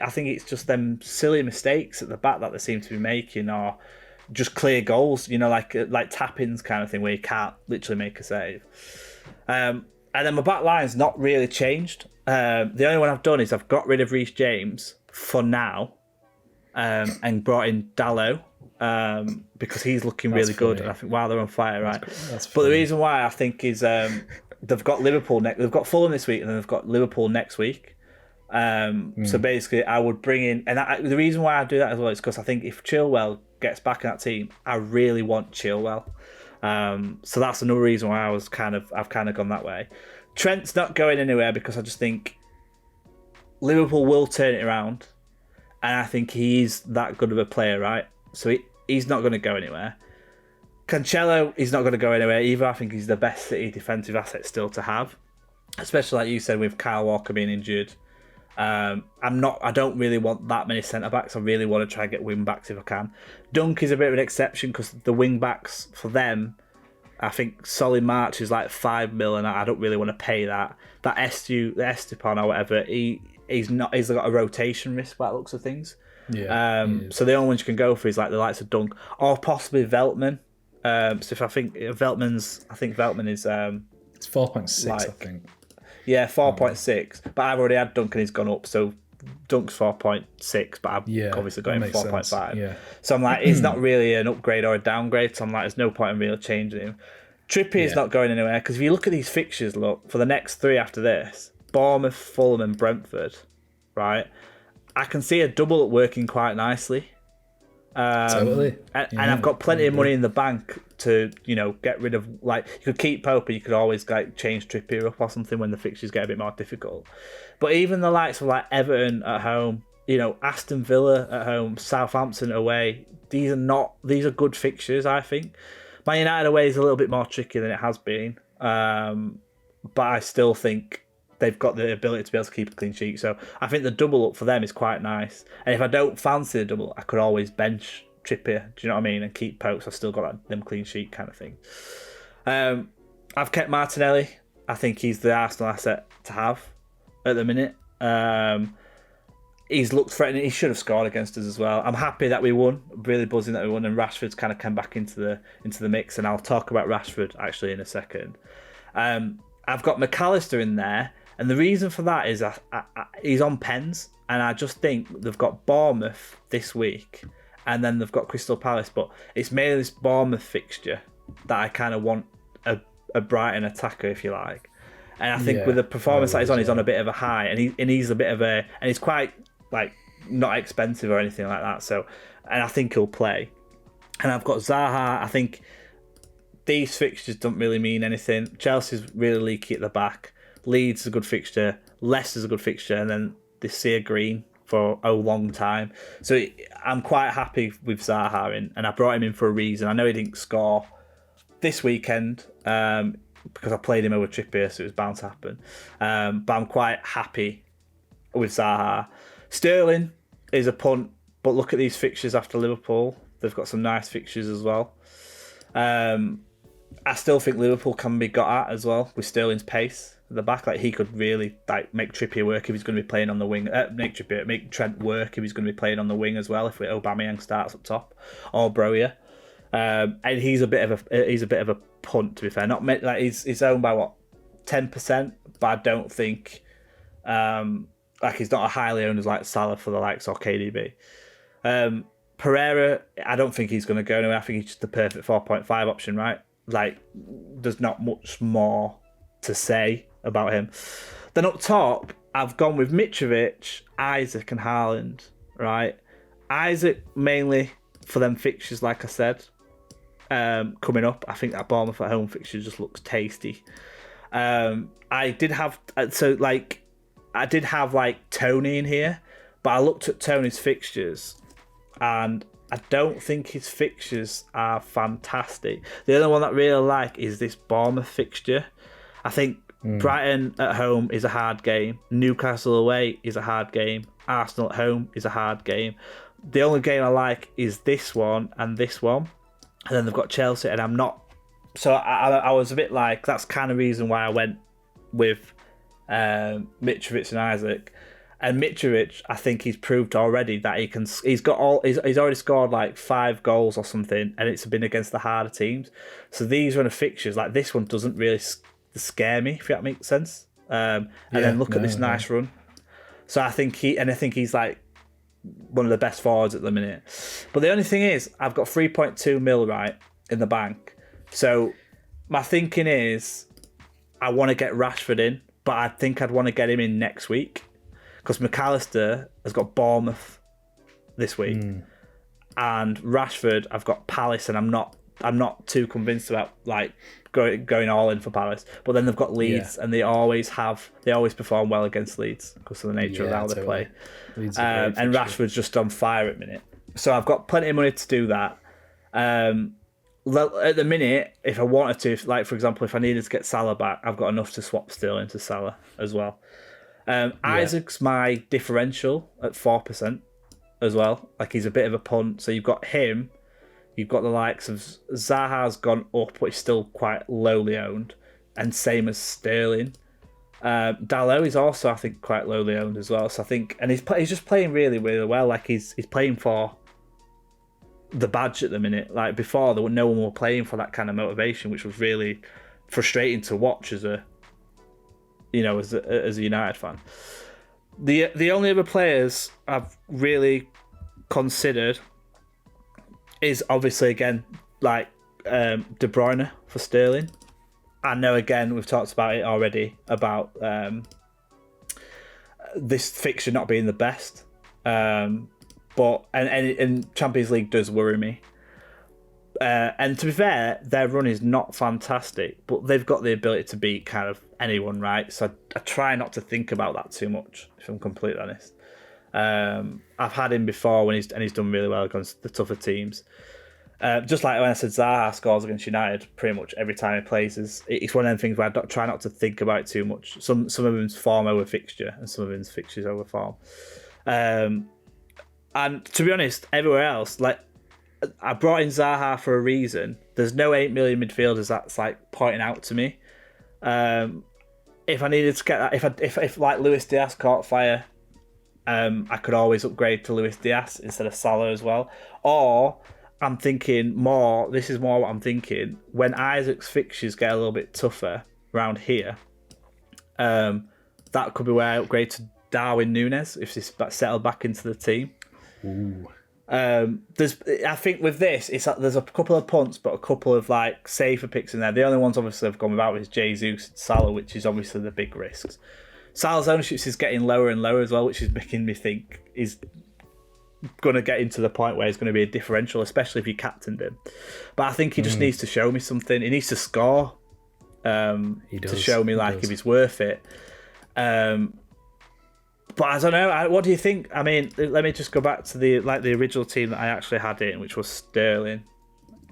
think it's just them silly mistakes at the back that they seem to be making, or just clear goals. Like tap-ins kind of thing where you can't literally make a save. And then my back line's not really changed. The only one I've done is I've got rid of Reece James for now, and brought in Dallo, because he's looking really good. And I think they're on fire, right? But the reason why I think is they've got Liverpool they've got Fulham this week, and then they've got Liverpool next week. So basically, I would bring in, and the reason why I do that as well is because I think if Chilwell gets back in that team, I really want Chilwell. So that's another reason why I've kind of gone that way. Trent's not going anywhere because I just think Liverpool will turn it around, and I think he's that good of a player, right? So he's not going to go anywhere. Cancelo is not going to go anywhere either. I think he's the best City defensive asset still to have, especially like you said with Kyle Walker being injured. I don't really want that many centre backs. I really want to try and get wing backs if I can. Dunk is a bit of an exception because the wing backs for them, I think Solly March is like 5 mil, and I don't really want to pay that. That Estepon or whatever, he's got a rotation risk by the looks of things. Yeah. So the only ones you can go for is like the likes of Dunk or possibly Veltman. So if I think Veltman is it's 4.6, I think. Yeah, 4.6. But I've already had Dunk and he's gone up, so Dunk's 4.6, but I've obviously got him 4.5. Yeah. So I'm like, it's not really an upgrade or a downgrade, so I'm like, there's no point in really changing him. Trippier's not going anywhere, because if you look at these fixtures, for the next 3 after this, Bournemouth, Fulham and Brentford, right? I can see a double working quite nicely. Totally. And I've got plenty of money in the bank to, get rid of, like, you could keep Pope, and you could always like change Trippier up or something when the fixtures get a bit more difficult. But even the likes of like Everton at home, Aston Villa at home, Southampton away, these are good fixtures, I think. Man United away is a little bit more tricky than it has been. but I still think they've got the ability to be able to keep a clean sheet. So I think the double up for them is quite nice. And if I don't fancy the double, I could always bench Trippier. Do you know what I mean? And keep Pokes. I've still got them clean sheet kind of thing. I've kept Martinelli. I think he's the Arsenal asset to have at the minute. He's looked threatening. He should have scored against us as well. I'm happy that we won. Really buzzing that we won, and Rashford's kind of come back into the mix. And I'll talk about Rashford actually in a second. I've got McAllister in there, and the reason for that is he's on pens, and I just think they've got Bournemouth this week, and then they've got Crystal Palace. But it's mainly this Bournemouth fixture that I kind of want a Brighton attacker, if you like. And I think with the performance that he's on a bit of a high, and he's a bit of a, and he's quite like not expensive or anything like that. So, and I think he'll play. And I've got Zaha. I think these fixtures don't really mean anything. Chelsea's really leaky at the back. Leeds is a good fixture. Leicester's a good fixture, and then they see a green for a long time. So I'm quite happy with Zaha in, and I brought him in for a reason. I know he didn't score this weekend because I played him over Trippier, so it was bound to happen. But I'm quite happy with Zaha. Sterling is a punt, but look at these fixtures after Liverpool. They've got some nice fixtures as well. I still think Liverpool can be got at as well with Sterling's pace at the back. Like he could really make Trippier work if he's going to be playing on the wing. Make Trent work if he's going to be playing on the wing as well. If Aubameyang starts up top or Broja. And he's a bit of a punt, to be fair. Not like he's owned by 10%, but I don't think he's not a highly owned as like Salah for the likes or KDB. Pereira, I don't think he's going to go anywhere. I think he's just the perfect 4.5 option, right? Like there's not much more to say about him. Then up top, I've gone with Mitrovic, Isaac, and Haaland. Right, Isaac mainly for them fixtures, like I said. Coming up, I think that Bournemouth at home fixture just looks tasty. I did have Tony in here, but I looked at Tony's fixtures, and I don't think his fixtures are fantastic. The other one that I really like is this Bournemouth fixture. I think Brighton at home is a hard game. Newcastle away is a hard game. Arsenal at home is a hard game. The only game I like is this one and this one. And then they've got Chelsea, and I'm not. So I was a bit like, that's kind of reason why I went with Mitrovic and Isaac. And Mitrovic, I think he's proved already that he can. He's already scored like 5 goals or something, and it's been against the harder teams. So these run of fixtures, like this one, doesn't really scare me, if that makes sense. And then look at this nice run. So I think he's like one of the best forwards at the minute. But the only thing is, I've got 3.2 mil right in the bank. So my thinking is, I want to get Rashford in, but I think I'd want to get him in next week because McAllister has got Bournemouth this week, and Rashford, I've got Palace, and I'm not too convinced about like going all in for Palace. But then they've got Leeds, and they always perform well against Leeds because of the nature of how they play. And Rashford's just on fire at the minute. So I've got plenty of money to do that. At the minute, if I wanted to, like for example, if I needed to get Salah back, I've got enough to swap Sterling to Salah as well. Isaac's my differential at 4% as well. Like he's a bit of a punt. So you've got him. You've got the likes of Zaha's gone up, but he's still quite lowly owned, and same as Sterling. Dalot is also, I think, quite lowly owned as well. So I think, and he's just playing really, really well. Like he's playing for the badge at the minute. Like before, no one were playing for that kind of motivation, which was really frustrating to watch as a United fan. The only other players I've really considered is obviously again like De Bruyne for Sterling. I know again we've talked about it already about this fixture not being the best, but Champions League does worry me. And to be fair, their run is not fantastic, but they've got the ability to beat kind of anyone, right? So I try not to think about that too much, if I'm completely honest. I've had him before when he's done really well against the tougher teams. Just like when I said Zaha scores against United pretty much every time he plays, it's one of them things where I try not to think about it too much. Some of them's form over fixture, and some of them's fixtures over form. And to be honest, everywhere else, like I brought in Zaha for a reason. There's no 8 million midfielders that's like pointing out to me. If I needed to get that, if like Luis Diaz caught fire, I could always upgrade to Luis Diaz instead of Salah as well. Or I'm thinking more. This is more what I'm thinking. When Isaac's fixtures get a little bit tougher around here, that could be where I upgrade to Darwin Núñez if he's settled back into the team. Ooh. I think with this, there's a couple of punts, but a couple of like safer picks in there. The only ones obviously I've gone without is Jesus and Salah, which is obviously the big risks. Salah's ownership is getting lower and lower as well, which is making me think he's going to get into the point where he's going to be a differential, especially if you captained him. But I think he just needs to show me something. He needs to score to show me like if he's worth it. But I don't know. What do you think? I mean, let me just go back to the original team that I actually had in, which was Sterling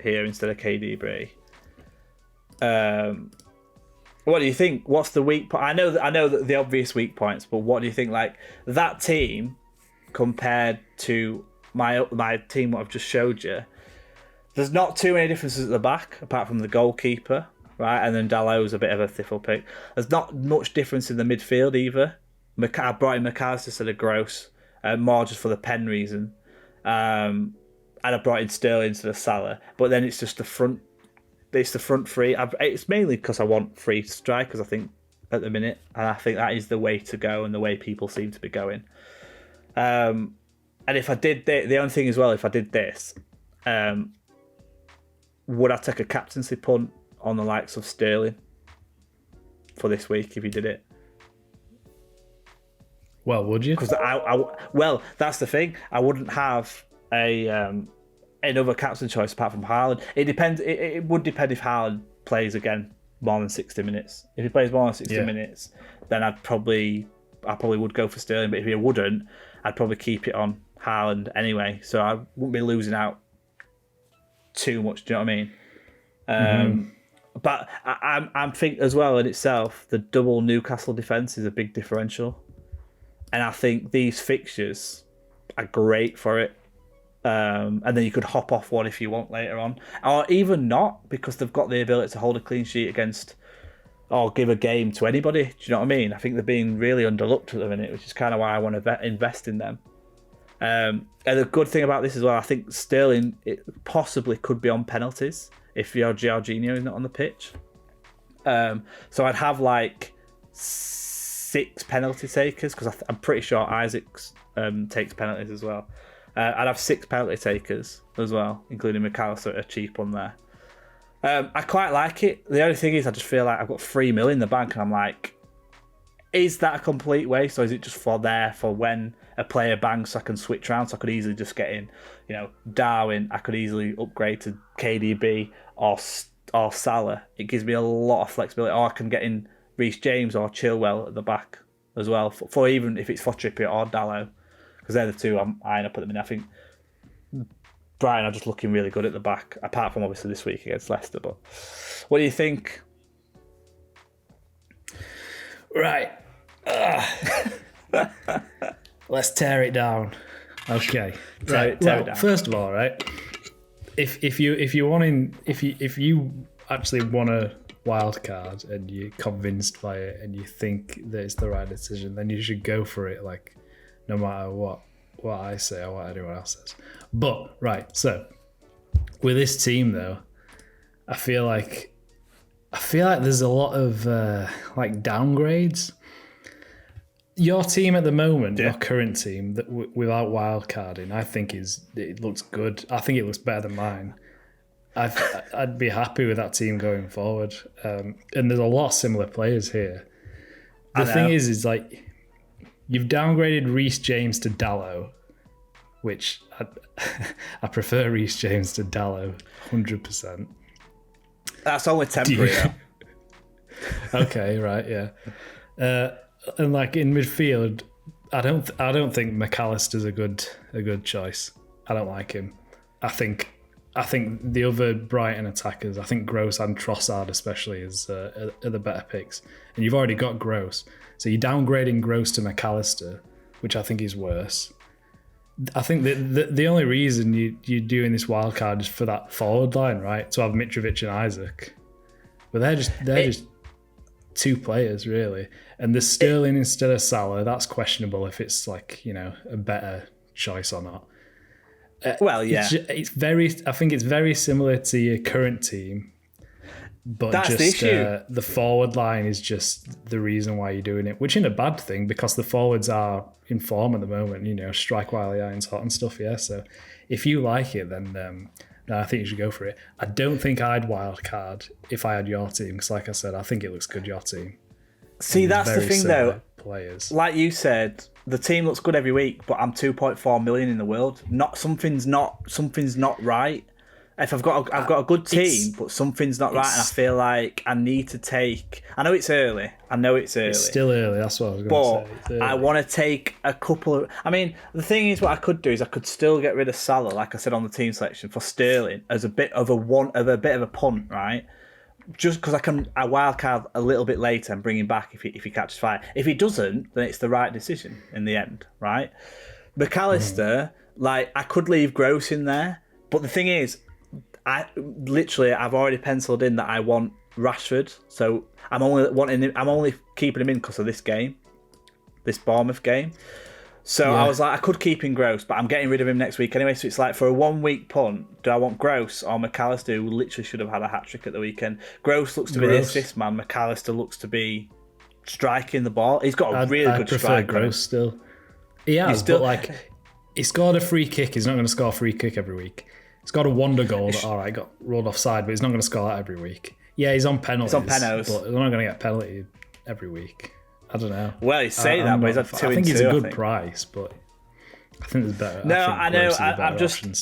here instead of KDB. What do you think? What's the weak point? I know that the obvious weak points, but what do you think? Like that team compared to my team, what I've just showed you, there's not too many differences at the back apart from the goalkeeper, right? And then Dalot's a bit of a thiffle pick. There's not much difference in the midfield either. I brought in McAllister instead of Gross, more just for the pen reason. And I brought in Sterling instead of Salah. But then it's just the front. It's the front three. It's mainly because I want three strikers, I think, at the minute. And I think that is the way to go and the way people seem to be going. And if I did the only thing as well, if I did this, would I take a captaincy punt on the likes of Sterling for this week if you did it? Well, would you? Because well, that's the thing. I wouldn't have another captain choice apart from Haaland. It depends. It would depend if Haaland plays again more than 60 minutes. If he plays more than 60 minutes, then I probably would go for Sterling. But if he wouldn't, I'd probably keep it on Haaland anyway. So I wouldn't be losing out too much. Do you know what I mean? But I'm think as well in itself, the double Newcastle defence is a big differential. And I think these fixtures are great for it. And then you could hop off one if you want later on. Or even not, because they've got the ability to hold a clean sheet against or give a game to anybody. Do you know what I mean? I think they're being really underlooked at the minute, which is kind of why I want to invest in them. And the good thing about this as well, I think Sterling it possibly could be on penalties if your Jorginho is not on the pitch. So I'd have like 6 penalty takers, because I'm pretty sure Isaacs takes penalties as well. I'd have 6 penalty takers as well, including McAllister, a cheap one there. I quite like it. The only thing is I just feel like I've got 3 mil in the bank and I'm like, is that a complete waste, or is it just for when a player bangs so I can switch around, so I could easily just get in, Darwin, I could easily upgrade to KDB or Salah. It gives me a lot of flexibility, or I can get in Reece James or Chilwell at the back as well, for even if it's for Trippier or Dalot, because they're the two I'm eyeing up at the minute. I think Brian are just looking really good at the back, apart from obviously this week against Leicester. But what do you think? Right. Let's tear it down. Okay. Tear it down. First of all, right, if you actually want a wild card and you're convinced by it and you think that it's the right decision, then you should go for it, like no matter what I say or what anyone else says. But right, so with this team though, I feel like there's a lot of like downgrades. Your team at the moment, your current team, that without wildcarding, I think it looks good. I think it looks better than mine. I'd be happy with that team going forward. And there's a lot of similar players here. The thing is like you've downgraded Reece James to Dalot, which I prefer Reece James to Dalot 100%. That's only temporary though. Okay, right, yeah. And like in midfield, I don't think McAllister's a good choice. I don't like him. I think I think the other Brighton attackers, I think Gross and Trossard especially, are the better picks. And you've already got Gross. So you're downgrading Gross to McAllister, which I think is worse. I think the only reason you're doing this wild card is for that forward line, right? To have Mitrovic and Isaac. But they're just two players, really. And there's Sterling instead of Salah. That's questionable if it's like, a better choice or not. Well, yeah. I think it's very similar to your current team. But that's just the issue. The forward line is just the reason why you're doing it, which isn't a bad thing because the forwards are in form at the moment, strike while the iron's hot and stuff, yeah. So if you like it, then I think you should go for it. I don't think I'd wildcard if I had your team because, like I said, I think it looks good, your team. See, that's the thing, though. Players. Like you said, the team looks good every week, but I'm 2.4 million in the world. Something's not right. If I've got a good team, but something's not right, and I feel like I need to take. I know it's early. It's still early. That's what I was going to say. But I want to take a couple of. I mean, the thing is, what I could do is I could still get rid of Salah, like I said on the team selection, for Sterling as a bit of a punt, right? Just because I wildcard a little bit later and bring him back if he catches fire. If he doesn't, then it's the right decision in the end, right? McAllister, I could leave Gross in there, but the thing is, I've already penciled in that I want Rashford, so I'm only keeping him in because of this Bournemouth game. So I was like, I could keep in Gross, but I'm getting rid of him next week anyway. So it's like for a 1 week punt, do I want Gross or McAllister, who literally should have had a hat trick at the weekend? Gross looks to be the assist man. McAllister looks to be striking the ball. He's got a really good strike. I prefer Gross still. Yeah, but he scored a free kick. He's not going to score a free kick every week. He's got a wonder goal that, all right, got rolled offside, but he's not going to score that every week. Yeah, he's on penalties. But they're not going to get penalty every week. I don't know. Well, you say that, but he's at 2 I think it's a good price, but I think there's better. No, I know.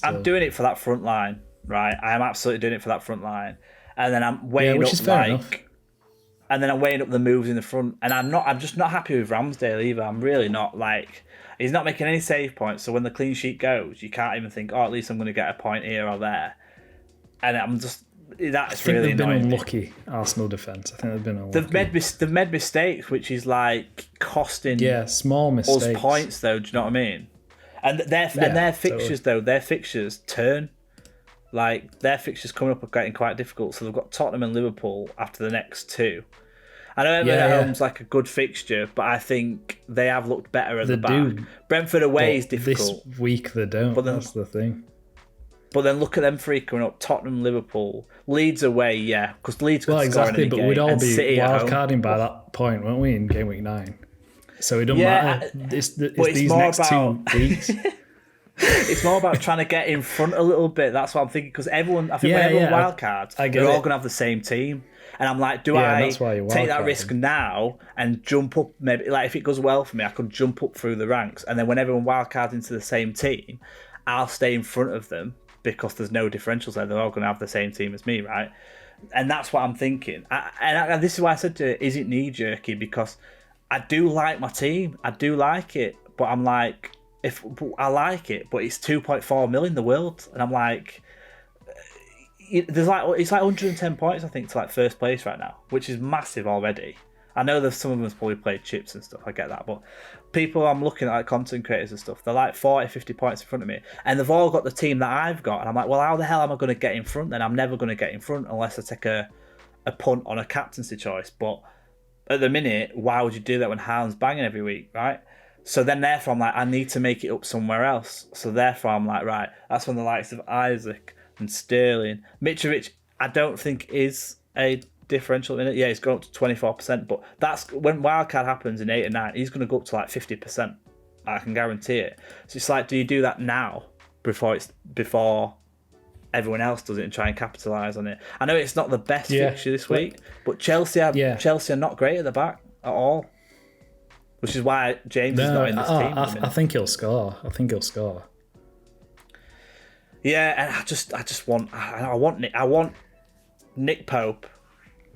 I'm doing it for that front line, right? I am absolutely doing it for that front line, and then I'm weighing up and then I'm weighing up the moves in the front, and I'm just not happy with Ramsdale either. I'm really not. He's not making any save points, so when the clean sheet goes, you can't even think, at least I'm going to get a point here or there. And I'm just, that's really annoying. They've been unlucky, Arsenal defence. I think they've been unlucky. They've made mistakes, which is costing small mistakes. Us points, though, do you know what I mean? And their fixtures, though, their fixtures turn. Their fixtures coming up are getting quite difficult, so they've got Tottenham and Liverpool after the next two. I know Everton at home's a good fixture, but I think they have looked better at the back. Brentford away is difficult. This week they don't, that's the thing. But then look at them three coming up: Tottenham, Liverpool, Leeds away, because Leeds could score in any game. We'd all be wildcarding by that point, won't we, in Gameweek 9? So it doesn't matter. It's these next 2 weeks. It's more about trying to get in front a little bit. That's what I'm thinking. Because when everyone wildcards, they're all going to have the same team. And I'm like, do I take that risk now and jump up? Maybe if it goes well for me, I could jump up through the ranks. And then when everyone wildcards into the same team, I'll stay in front of them because there's no differentials there. They're all going to have the same team as me, right? And that's what I'm thinking. And this is why I said to it, is it knee-jerky? Because I do like my team. I do like it. But I'm like, I like it, but it's 2.4 million in the world. And I'm like... it's like 110 points, I think, to first place right now, which is massive already. I know that some of them probably played chips and stuff, I get that, but people I'm looking at, content creators and stuff, they're 40, 50 points in front of me, and they've all got the team that I've got, and I'm like, well, how the hell am I going to get in front then? I'm never going to get in front unless I take a punt on a captaincy choice, but at the minute, why would you do that when Haaland's banging every week, right? So then therefore I'm like, I need to make it up somewhere else. So therefore I'm like, right, that's when the likes of Isaac and Sterling. Mitrovic, I don't think is a differential in it. Yeah, he's gone up to 24%, but that's when wildcard happens in 8 and 9, he's going to go up to 50%. I can guarantee it. So it's do you do that now before everyone else does it and try and capitalise on it? I know it's not the best fixture this week, but Chelsea are not great at the back at all, which is why James is not in this team. I think he'll score. Yeah, and I want Nick Pope.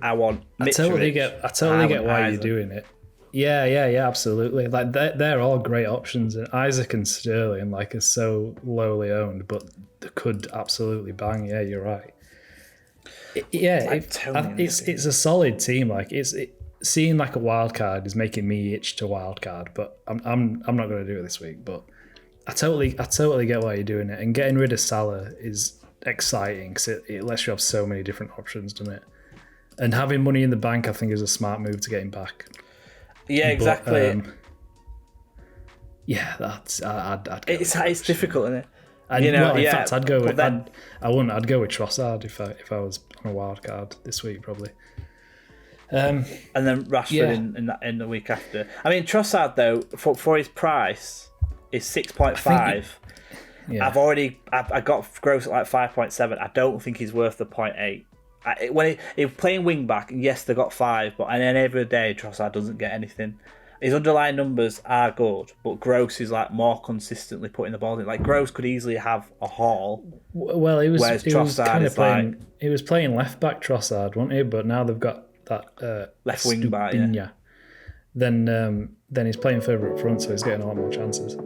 I want Mitrovic. I totally get why you're doing it. Yeah, absolutely. Like they're all great options, and Isaac and Sterling like are so lowly owned, but they could absolutely bang. Yeah, you're right. It's a solid team. Like seeing like a wild card is making me itch to wild card, but I'm not going to do it this week. But I totally get why you're doing it, and getting rid of Salah is exciting because it lets you have so many different options, doesn't it? And having money in the bank, I think, is a smart move to get him back. Yeah, exactly. But, yeah, that's I'd go it's difficult, isn't it? In fact, I'd go with I'd go with Trossard if I was on a wild card this week probably. And then Rashford in the week after. I mean, Trossard though, for his price is 6.5. I got gross at like 5.7. I don't think he's worth the 0.8. When he's playing wing back, yes, they got 5, but then every day Trossard doesn't get anything. His underlying numbers are good, but Gross is like more consistently putting the ball in. Like Gross could easily have a haul. Well, he was playing left back Trossard, wasn't he? But now they've got that left wing back. Yeah. Then he's playing further up front, so he's getting a lot more chances.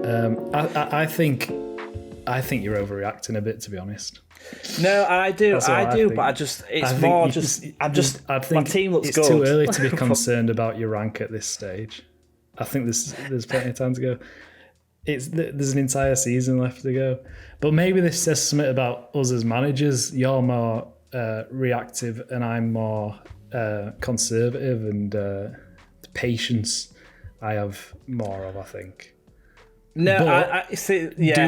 I think you're overreacting a bit, to be honest. No, I do, but my team looks good. It's too early to be concerned about your rank at this stage. I think there's plenty of time to go. There's an entire season left to go. But maybe this says something about us as managers. You're more reactive and I'm more conservative, and the patience I have more of, I think. No, I see. Yeah,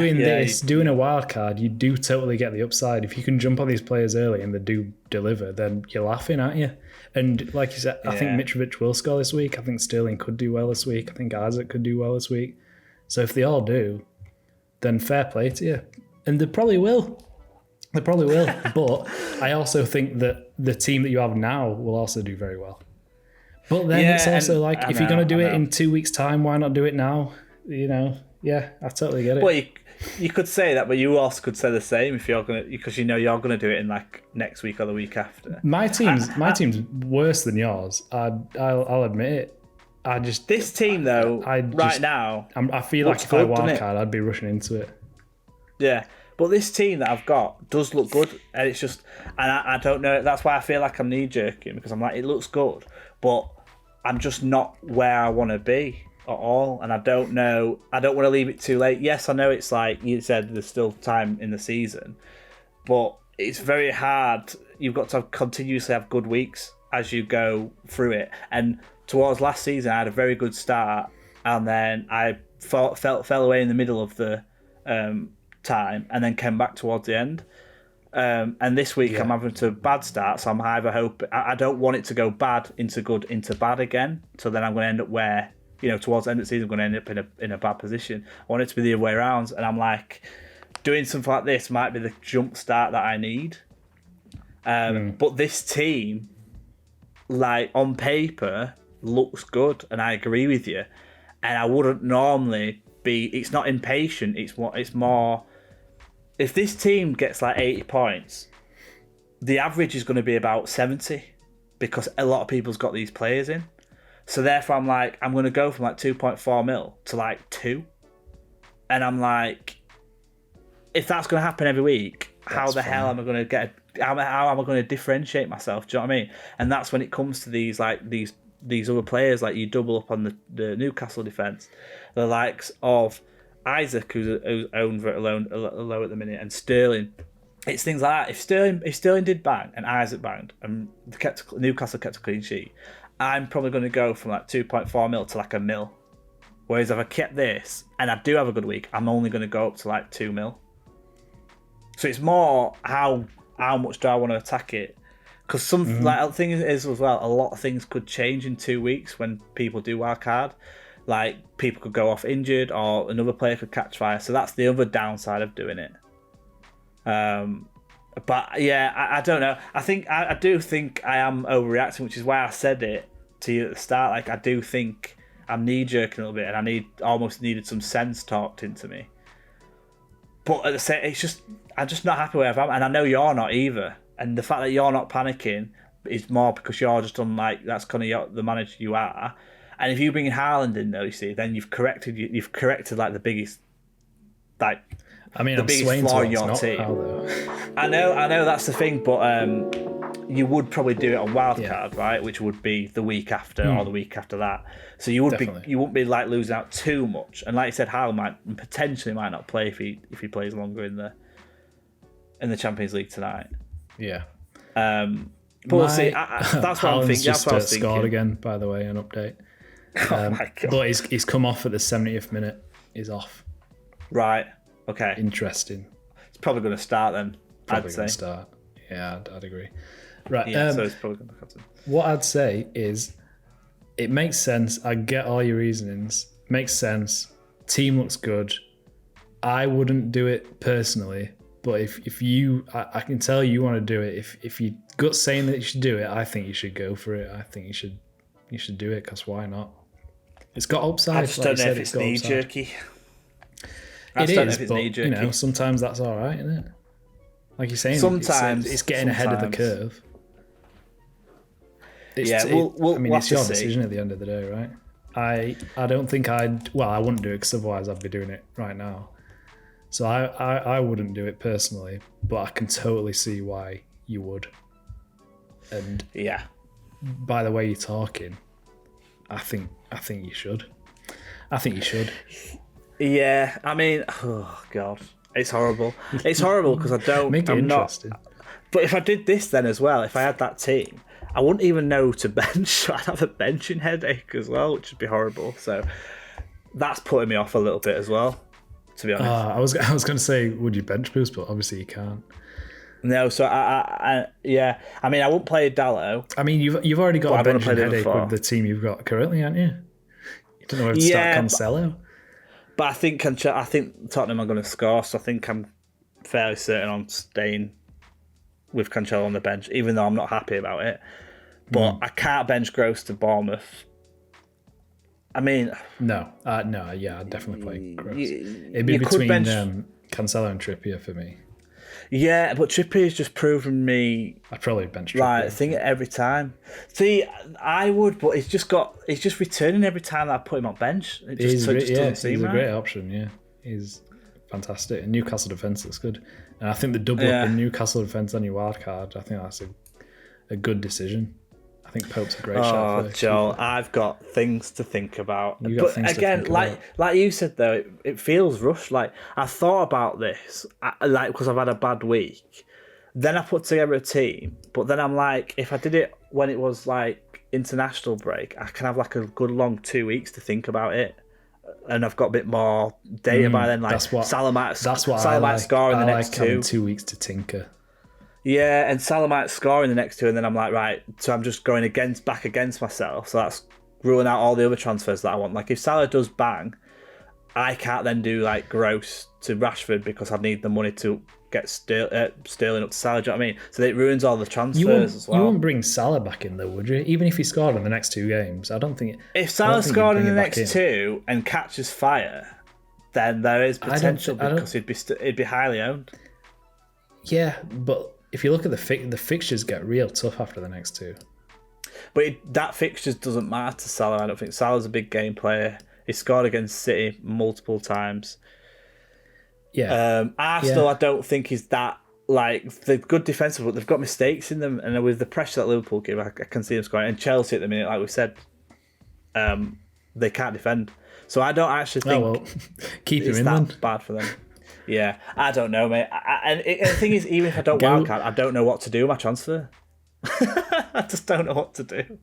doing a wild card, you do totally get the upside. If you can jump on these players early and they do deliver, then you're laughing, aren't you? And like you said, I think Mitrovic will score this week. I think Sterling could do well this week. I think Isaac could do well this week. So if they all do, then fair play to you. And they probably will. But I also think that the team that you have now will also do very well. But then it's also if you're going to do it in 2 weeks' time, why not do it now? Yeah, I totally get it. Well, you could say that, but you also could say the same if you're gonna, because you're gonna do it in like next week or the week after. My team's worse than yours. I'll admit it. This team though, now, I feel like if I wildcard, I'd be rushing into it. Yeah, but this team that I've got does look good, and it's just, and I don't know. That's why I feel like I'm knee jerking, because I'm like, it looks good, but I'm just not where I want to be at all, and I don't know. I don't want to leave it too late. Yes, I know it's like you said, there's still time in the season, but it's very hard. You've got to continuously have good weeks as you go through it. And towards last season, I had a very good start, and then I fell away in the middle of the time, and then came back towards the end. And this week I'm having a bad start, so I'm either I don't want it to go bad into good into bad again. So then I'm going to end up where, towards the end of the season, I'm going to end up in a bad position. I want it to be the other way around, and I'm like, doing something like this might be the jump start that I need. But this team, like on paper, looks good, and I agree with you. And I wouldn't normally be. It's not impatient. It's more. If this team gets like 80 points, the average is going to be about 70, because a lot of people's got these players in. So therefore, I'm like, I'm going to go from like 2.4 mil to like 2. And I'm like, if that's going to happen every week, how the hell am I going to get? How am I going to differentiate myself? Do you know what I mean? And that's when it comes to these other players, like you double up on the Newcastle defence, the likes of Isaac, who's owned very low at the minute, and Sterling. It's things like that. If Sterling did bang and Isaac banged and Newcastle kept a clean sheet, I'm probably going to go from like 2.4 mil to like a mil. Whereas if I kept this and I do have a good week, I'm only going to go up to like 2 mil. So it's more how much do I want to attack it? Because the thing is as well, a lot of things could change in 2 weeks when people do wildcard. Like people could go off injured, or another player could catch fire. So that's the other downside of doing it. But yeah, I don't know. I do think I am overreacting, which is why I said it to you at the start. Like I do think I'm knee jerking a little bit, and I almost needed some sense talked into me. But at the same, I'm just not happy where I'm, and I know you're not either. And the fact that you're not panicking is more because you're just on like that's kind of the manager you are. And if you bring Haaland in, though, you see, then you've corrected like the biggest, like I mean, the I'm biggest swaying flaw in towards your not team. now, though. I know that's the thing, but you would probably do it on wildcard, right? Which would be the week after or the week after that. So you wouldn't be like losing out too much. And like you said, Haaland potentially might not play if he plays longer in the Champions League tonight. Yeah. But we'll see. That's what I'm thinking. Just That's what I was thinking. scored again, by the way, an update. Oh my God. But he's come off at the 70th minute. He's off. Right. Okay. Interesting. It's probably going to start then. Probably I'd going say. to start. Yeah, I'd agree. Right. Yeah. So it's probably going to happen. What I'd say is, it makes sense. I get all your reasonings. Makes sense. Team looks good. I wouldn't do it personally, but if you, I can tell you want to do it. If you gut saying that you should do it, I think you should go for it. I think you should do it because why not? It's got upside. I just don't know if it's knee jerky. It is, but you know, sometimes that's all right, isn't it? Like you're saying, sometimes it's getting ahead of the curve. It's your decision at the end of the day, right? I don't think I wouldn't do it because otherwise I'd be doing it right now. So I wouldn't do it personally, but I can totally see why you would. And yeah, by the way you're talking, I think you should. I think you should. Yeah, I mean, oh God, it's horrible. It's horrible because I'm not. But if I did this then as well, if I had that team, I wouldn't even know to bench. I'd have a benching headache as well, which would be horrible. So that's putting me off a little bit as well, to be honest. I was going to say, would you bench boost, but obviously you can't. No, so I mean, I won't play Dallo. I mean, you've already got a benching headache with the team you've got currently, haven't you? You don't know where to start Cancelo. But I think Tottenham are going to score, so I think I'm fairly certain on staying with Cancelo on the bench, even though I'm not happy about it. But I can't bench Gross to Bournemouth. I mean... No, I'd definitely play Gross. It'd be between Cancelo and Trippier for me. Yeah, but Trippier's just proven me... I'd probably bench Trippier. Right, I think every time. See, I would, but he's just returning every time that I put him on bench. He's a great option, yeah. He's fantastic. And Newcastle defence looks good. And I think the double up in Newcastle defence on your wild card, I think that's a good decision. I think Pope's a great shot. Oh, Joel, I've got things to think about. But again, like you said though, it feels rushed. Like I thought about this, because I've had a bad week. Then I put together a team, but then I'm like, if I did it when it was like international break, I can have like a good long 2 weeks to think about it, and I've got a bit more data by then. Like Salah might score in the next 2 weeks to tinker. Yeah, and Salah might score in the next two, and then I'm like, right, so I'm just going back against myself. So that's ruling out all the other transfers that I want. Like if Salah does bang, I can't then do like Gross to Rashford because I need the money to get Sterling up to Salah. Do you know what I mean? So it ruins all the transfers as well. You wouldn't bring Salah back in though, would you? Even if he scored in the next two games, I don't think. If Salah scored in the next two and catches fire, then there is potential because he'd be highly owned. Yeah, but if you look at the fixtures get real tough after the next two. But that fixtures doesn't matter to Salah. I don't think Salah's a big game player. He scored against City multiple times. Yeah. Arsenal, I don't think is that like they're good defensive, but they've got mistakes in them, and with the pressure that Liverpool give, I can see them scoring. And Chelsea at the minute, like we said, they can't defend. So I don't actually think keep it's him in that then. bad for them. Yeah, I don't know, mate. And the thing is, even if I don't wildcard, I don't know what to do with my transfer. I just don't know what to do.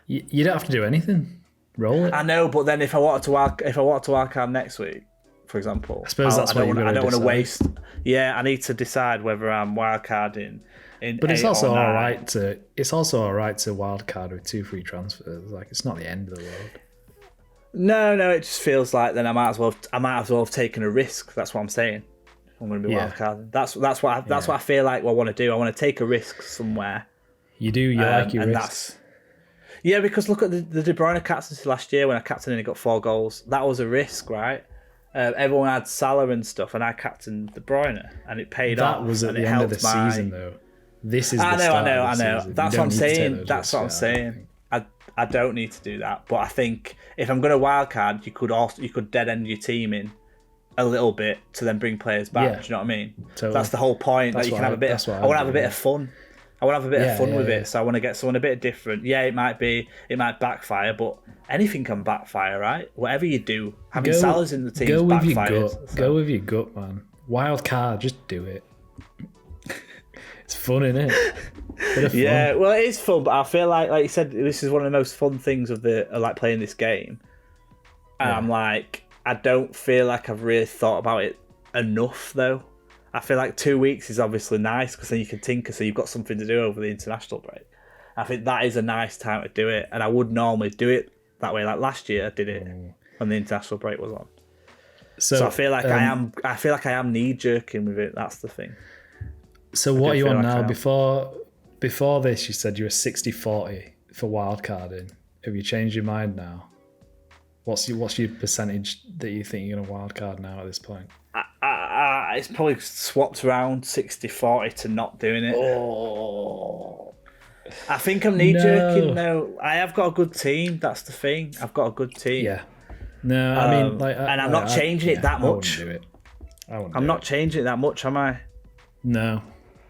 You don't have to do anything. Roll it. I know, but then if I wanted to wildcard next week, for example, I suppose that's what I don't want to waste. Yeah, I need to decide whether I'm wildcarding. But it's also all right to wildcard with 2 free transfers. Like it's not the end of the world. No, it just feels like then I might as well have taken a risk. That's what I'm saying. I'm going to be wildcarding. That's what I feel like. What I want to do. I want to take a risk somewhere. You do. You like your risks. Yeah, because look at the De Bruyne captaincy last year when I captained and he got 4 goals. That was a risk, right? Everyone had Salah and stuff, and I captained De Bruyne, and it paid off. That was at the end of the season, though. This is the I start know. of the season. That's You what I'm don't need to take saying. those That's risks what I'm yet, saying. I don't need to do that, but I think if I'm going to wildcard, you could dead end your team in a little bit to then bring players back. Yeah. Do you know what I mean? Totally. That's the whole point. That's That you can what have a bit. that's what I want to I'd have a do, bit of fun. I want to have a bit of fun with yeah. it, so I want to get someone a bit different. Yeah, it might backfire, but anything can backfire, right? Whatever you do, having Salah's in the team go with backfires. your gut. So. Go with your gut, man. Wild card, just do it. It's fun, isn't it? Bit of fun. Yeah, well, it is fun, but I feel like you said, this is one of the most fun things of like playing this game. And I'm like, I don't feel like I've really thought about it enough, though. I feel like 2 weeks is obviously nice because then you can tinker, so you've got something to do over the international break. I think that is a nice time to do it, and I would normally do it that way. Like last year, I did it when the international break was on. So I feel like I am knee jerking with it. That's the thing. So what are you on now? Before this, you said you were 60-40 for wildcarding. Have you changed your mind now? What's your percentage that you think you're going to wildcard now at this point? It's probably swapped around 60-40 to not doing it. Oh, I think I'm knee jerking though. I have got a good team. That's the thing. I've got a good team. Yeah. No, I mean, and I'm not changing it that much. I wouldn't do it. I'm not changing it that much, am I? No.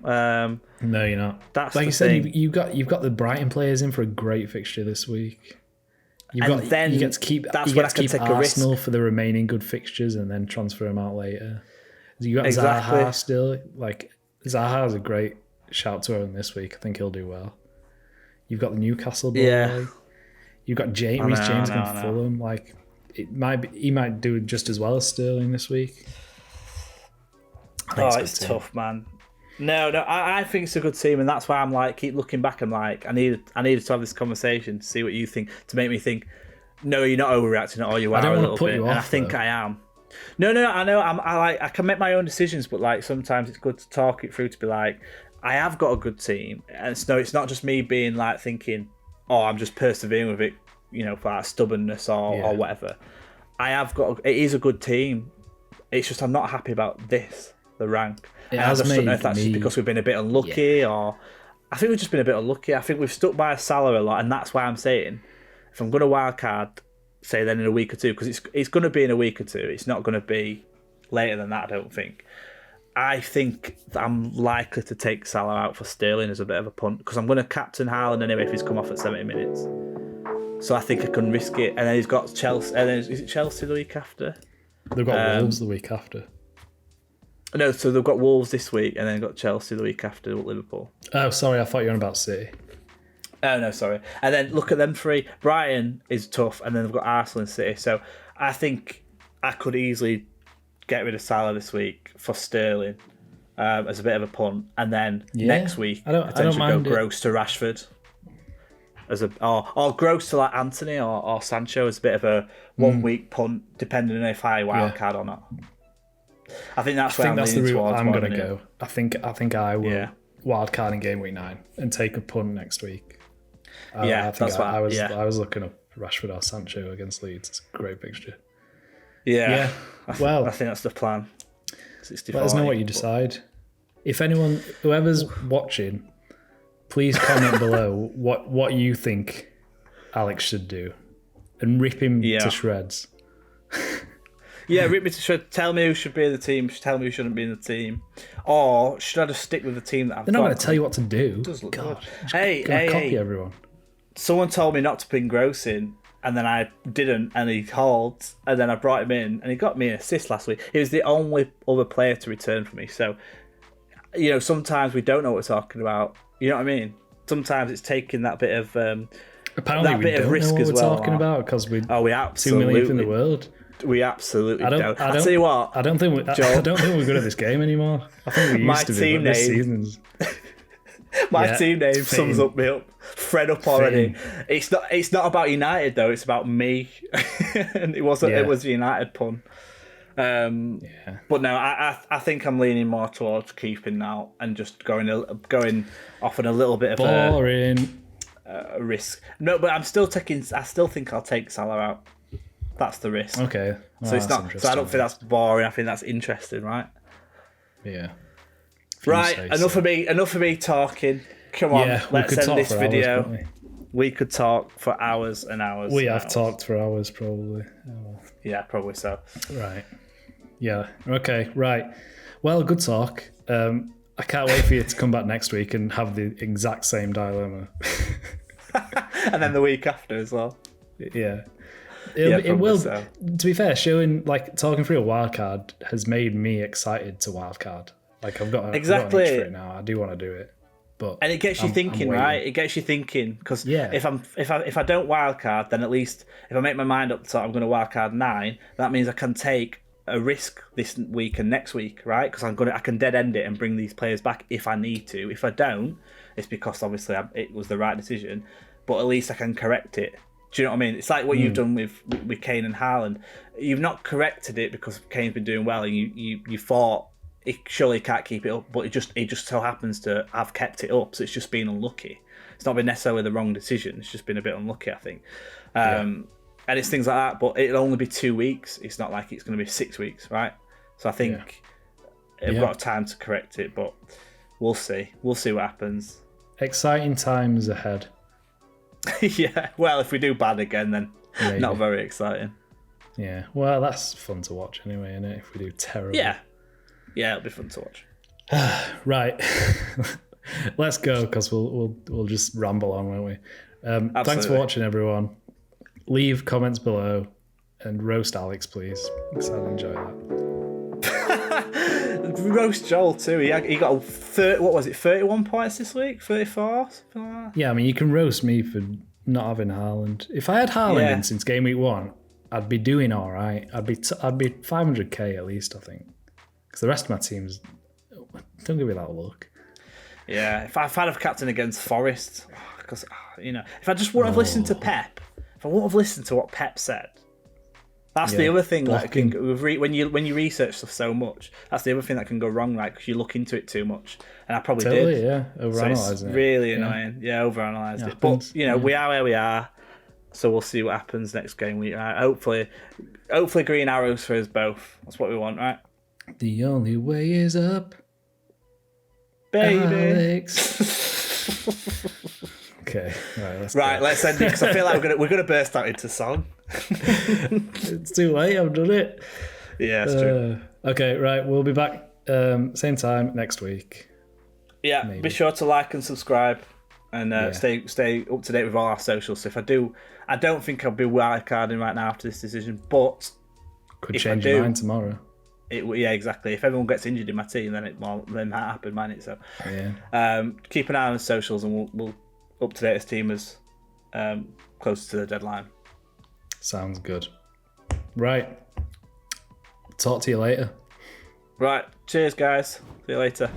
No, you're not. That's like the you said. thing. You've got the Brighton players in for a great fixture this week. You get to keep Arsenal for the remaining good fixtures and then transfer them out later. You got Zaha still. Like Zaha is a great shout to him this week. I think he'll do well. You've got the Newcastle boy. Yeah. You've got James against Fulham. Like he might do just as well as Sterling this week. It's tough, man. No, I think it's a good team, and that's why I'm like keep looking back. I'm like, I needed to have this conversation to see what you think, to make me think. No, you're not overreacting, or you are a little bit. And I think I am. No, I know. I can make my own decisions, but like sometimes it's good to talk it through to be like, I have got a good team, and it's not just me being like thinking, oh, I'm just persevering with it, for that stubbornness or whatever. It is a good team. It's just I'm not happy about the rank. I just don't know if that's just because we've been a bit unlucky or... I think we've just been a bit unlucky. I think we've stuck by a Salah a lot, and that's why I'm saying, if I'm going to wildcard, say then in a week or two, because it's going to be in a week or two. It's not going to be later than that, I don't think. I think that I'm likely to take Salah out for Sterling as a bit of a punt, because I'm going to captain Haaland anyway if he's come off at 70 minutes. So I think I can risk it. And then he's got Chelsea. And then is it Chelsea the week after? They've got Wolves the week after. No, so they've got Wolves this week, and then got Chelsea the week after Liverpool. Oh, sorry, I thought you were on about City. Oh, no, sorry. And then look at them three. Brighton is tough, and then they've got Arsenal and City. So I think I could easily get rid of Salah this week for Sterling as a bit of a punt, and then next week potentially go Gross to Rashford. Or Gross to like Anthony or Sancho as a bit of a 1 week punt, depending on if I wildcard or not. I think that's the route I'm going to go. I think I will wildcard in game week 9 and take a punt next week. I was looking up Rashford or Sancho against Leeds. It's a great fixture. Yeah. I think that's the plan. 60-40. Let us know what you decide. If whoever's watching, please comment below what you think Alex should do and rip him to shreds. Yeah, rip me to shreds. Tell me who should be in the team. Tell me who shouldn't be in the team. Or should I just stick with the team that I've got? They're not going to tell you what to do. God. Copy everyone. Someone told me not to pin Gross in, and then I didn't, and he hauled, and then I brought him in, and he got me an assist last week. He was the only other player to return for me. So, sometimes we don't know what we're talking about. You know what I mean? Sometimes it's taking that bit of apparently we don't know what we're talking about because we absolutely 2 millionth in the world. We absolutely don't. I'll tell you what. I don't think we're good at this game anymore. I think we used to be. But this season's... My team name sums me up. Fred up already. It's not about United though. It's about me. And it was a United pun. But no, I think I'm leaning more towards keeping now and just going off on a little bit of a risk. No, but I still think I'll take Salah out. That's the risk. Okay. So it's not. So I don't think that's boring. I think that's interesting, right? Yeah. Right, enough of me talking. Come on, let's end this video. Hours, we could talk for hours and hours. We have talked for hours, probably. Yeah, probably so. Right. Yeah. Okay. Right. Well, good talk. I can't wait for you to come back next week and have the exact same dilemma. And then the week after as well. Yeah. It will. So. To be fair, talking through a wildcard has made me excited to wildcard. Like I've got an itch for it now. I do want to do it. And it gets you thinking, right? It gets you thinking because if I don't wildcard, then at least if I make my mind up to I'm going to wildcard 9, that means I can take a risk this week and next week, right? Because I can dead end it and bring these players back if I need to. If I don't, it's because obviously it was the right decision, but at least I can correct it. Do you know what I mean? It's like what you've done with Kane and Haaland. You've not corrected it because Kane's been doing well, and you thought. It surely can't keep it up, but it just so happens to have kept it up, so it's just been unlucky. It's not been necessarily the wrong decision, it's just been a bit unlucky, I think. And it's things like that, but it'll only be 2 weeks. It's not like it's going to be 6 weeks, right? So I think I've got time to correct it, but we'll see. We'll see what happens. Exciting times ahead. Yeah, well, if we do bad again, then maybe. Not very exciting. Yeah, well, that's fun to watch anyway, isn't it? If we do terrible. Yeah, it'll be fun to watch. Right. Let's go because we'll just ramble on, won't we? Thanks for watching, everyone. Leave comments below and roast Alex, please, because I'll enjoy that. Roast Joel too. He got 31 points this week? 34? Yeah, I mean, you can roast me for not having Haaland. If I had Haaland in since game week 1, I'd be doing all right. I'd be 500k at least, I think. Because the rest of my teams don't give me that look. Yeah, if I'd have captain against Forest, because if I just wouldn't have listened to Pep, if I wouldn't have listened to what Pep said, that's the other thing that when you research stuff so much, that's the other thing that can go wrong, right? Because you look into it too much, and I probably did. Yeah, overanalyzing so it's really annoying. Yeah, overanalyzed it. But we are where we are, so we'll see what happens next game week. Right? Hopefully, green arrows for us both. That's what we want, right? The only way is up, baby. Alex. Okay, let's end it because I feel like we're gonna burst out into song. It's too late. I've done it. Yeah, it's true. Okay, right. We'll be back same time next week. Yeah, maybe. Be sure to like and subscribe, and stay up to date with all our socials. So if I don't think I'll be wildcarding right now after this decision, but could change your mind tomorrow. Exactly. If everyone gets injured in my team, then that might happen, mightn't it? So, keep an eye on the socials, and we'll up to date this team as close to the deadline. Sounds good. Right. Talk to you later. Right. Cheers, guys. See you later.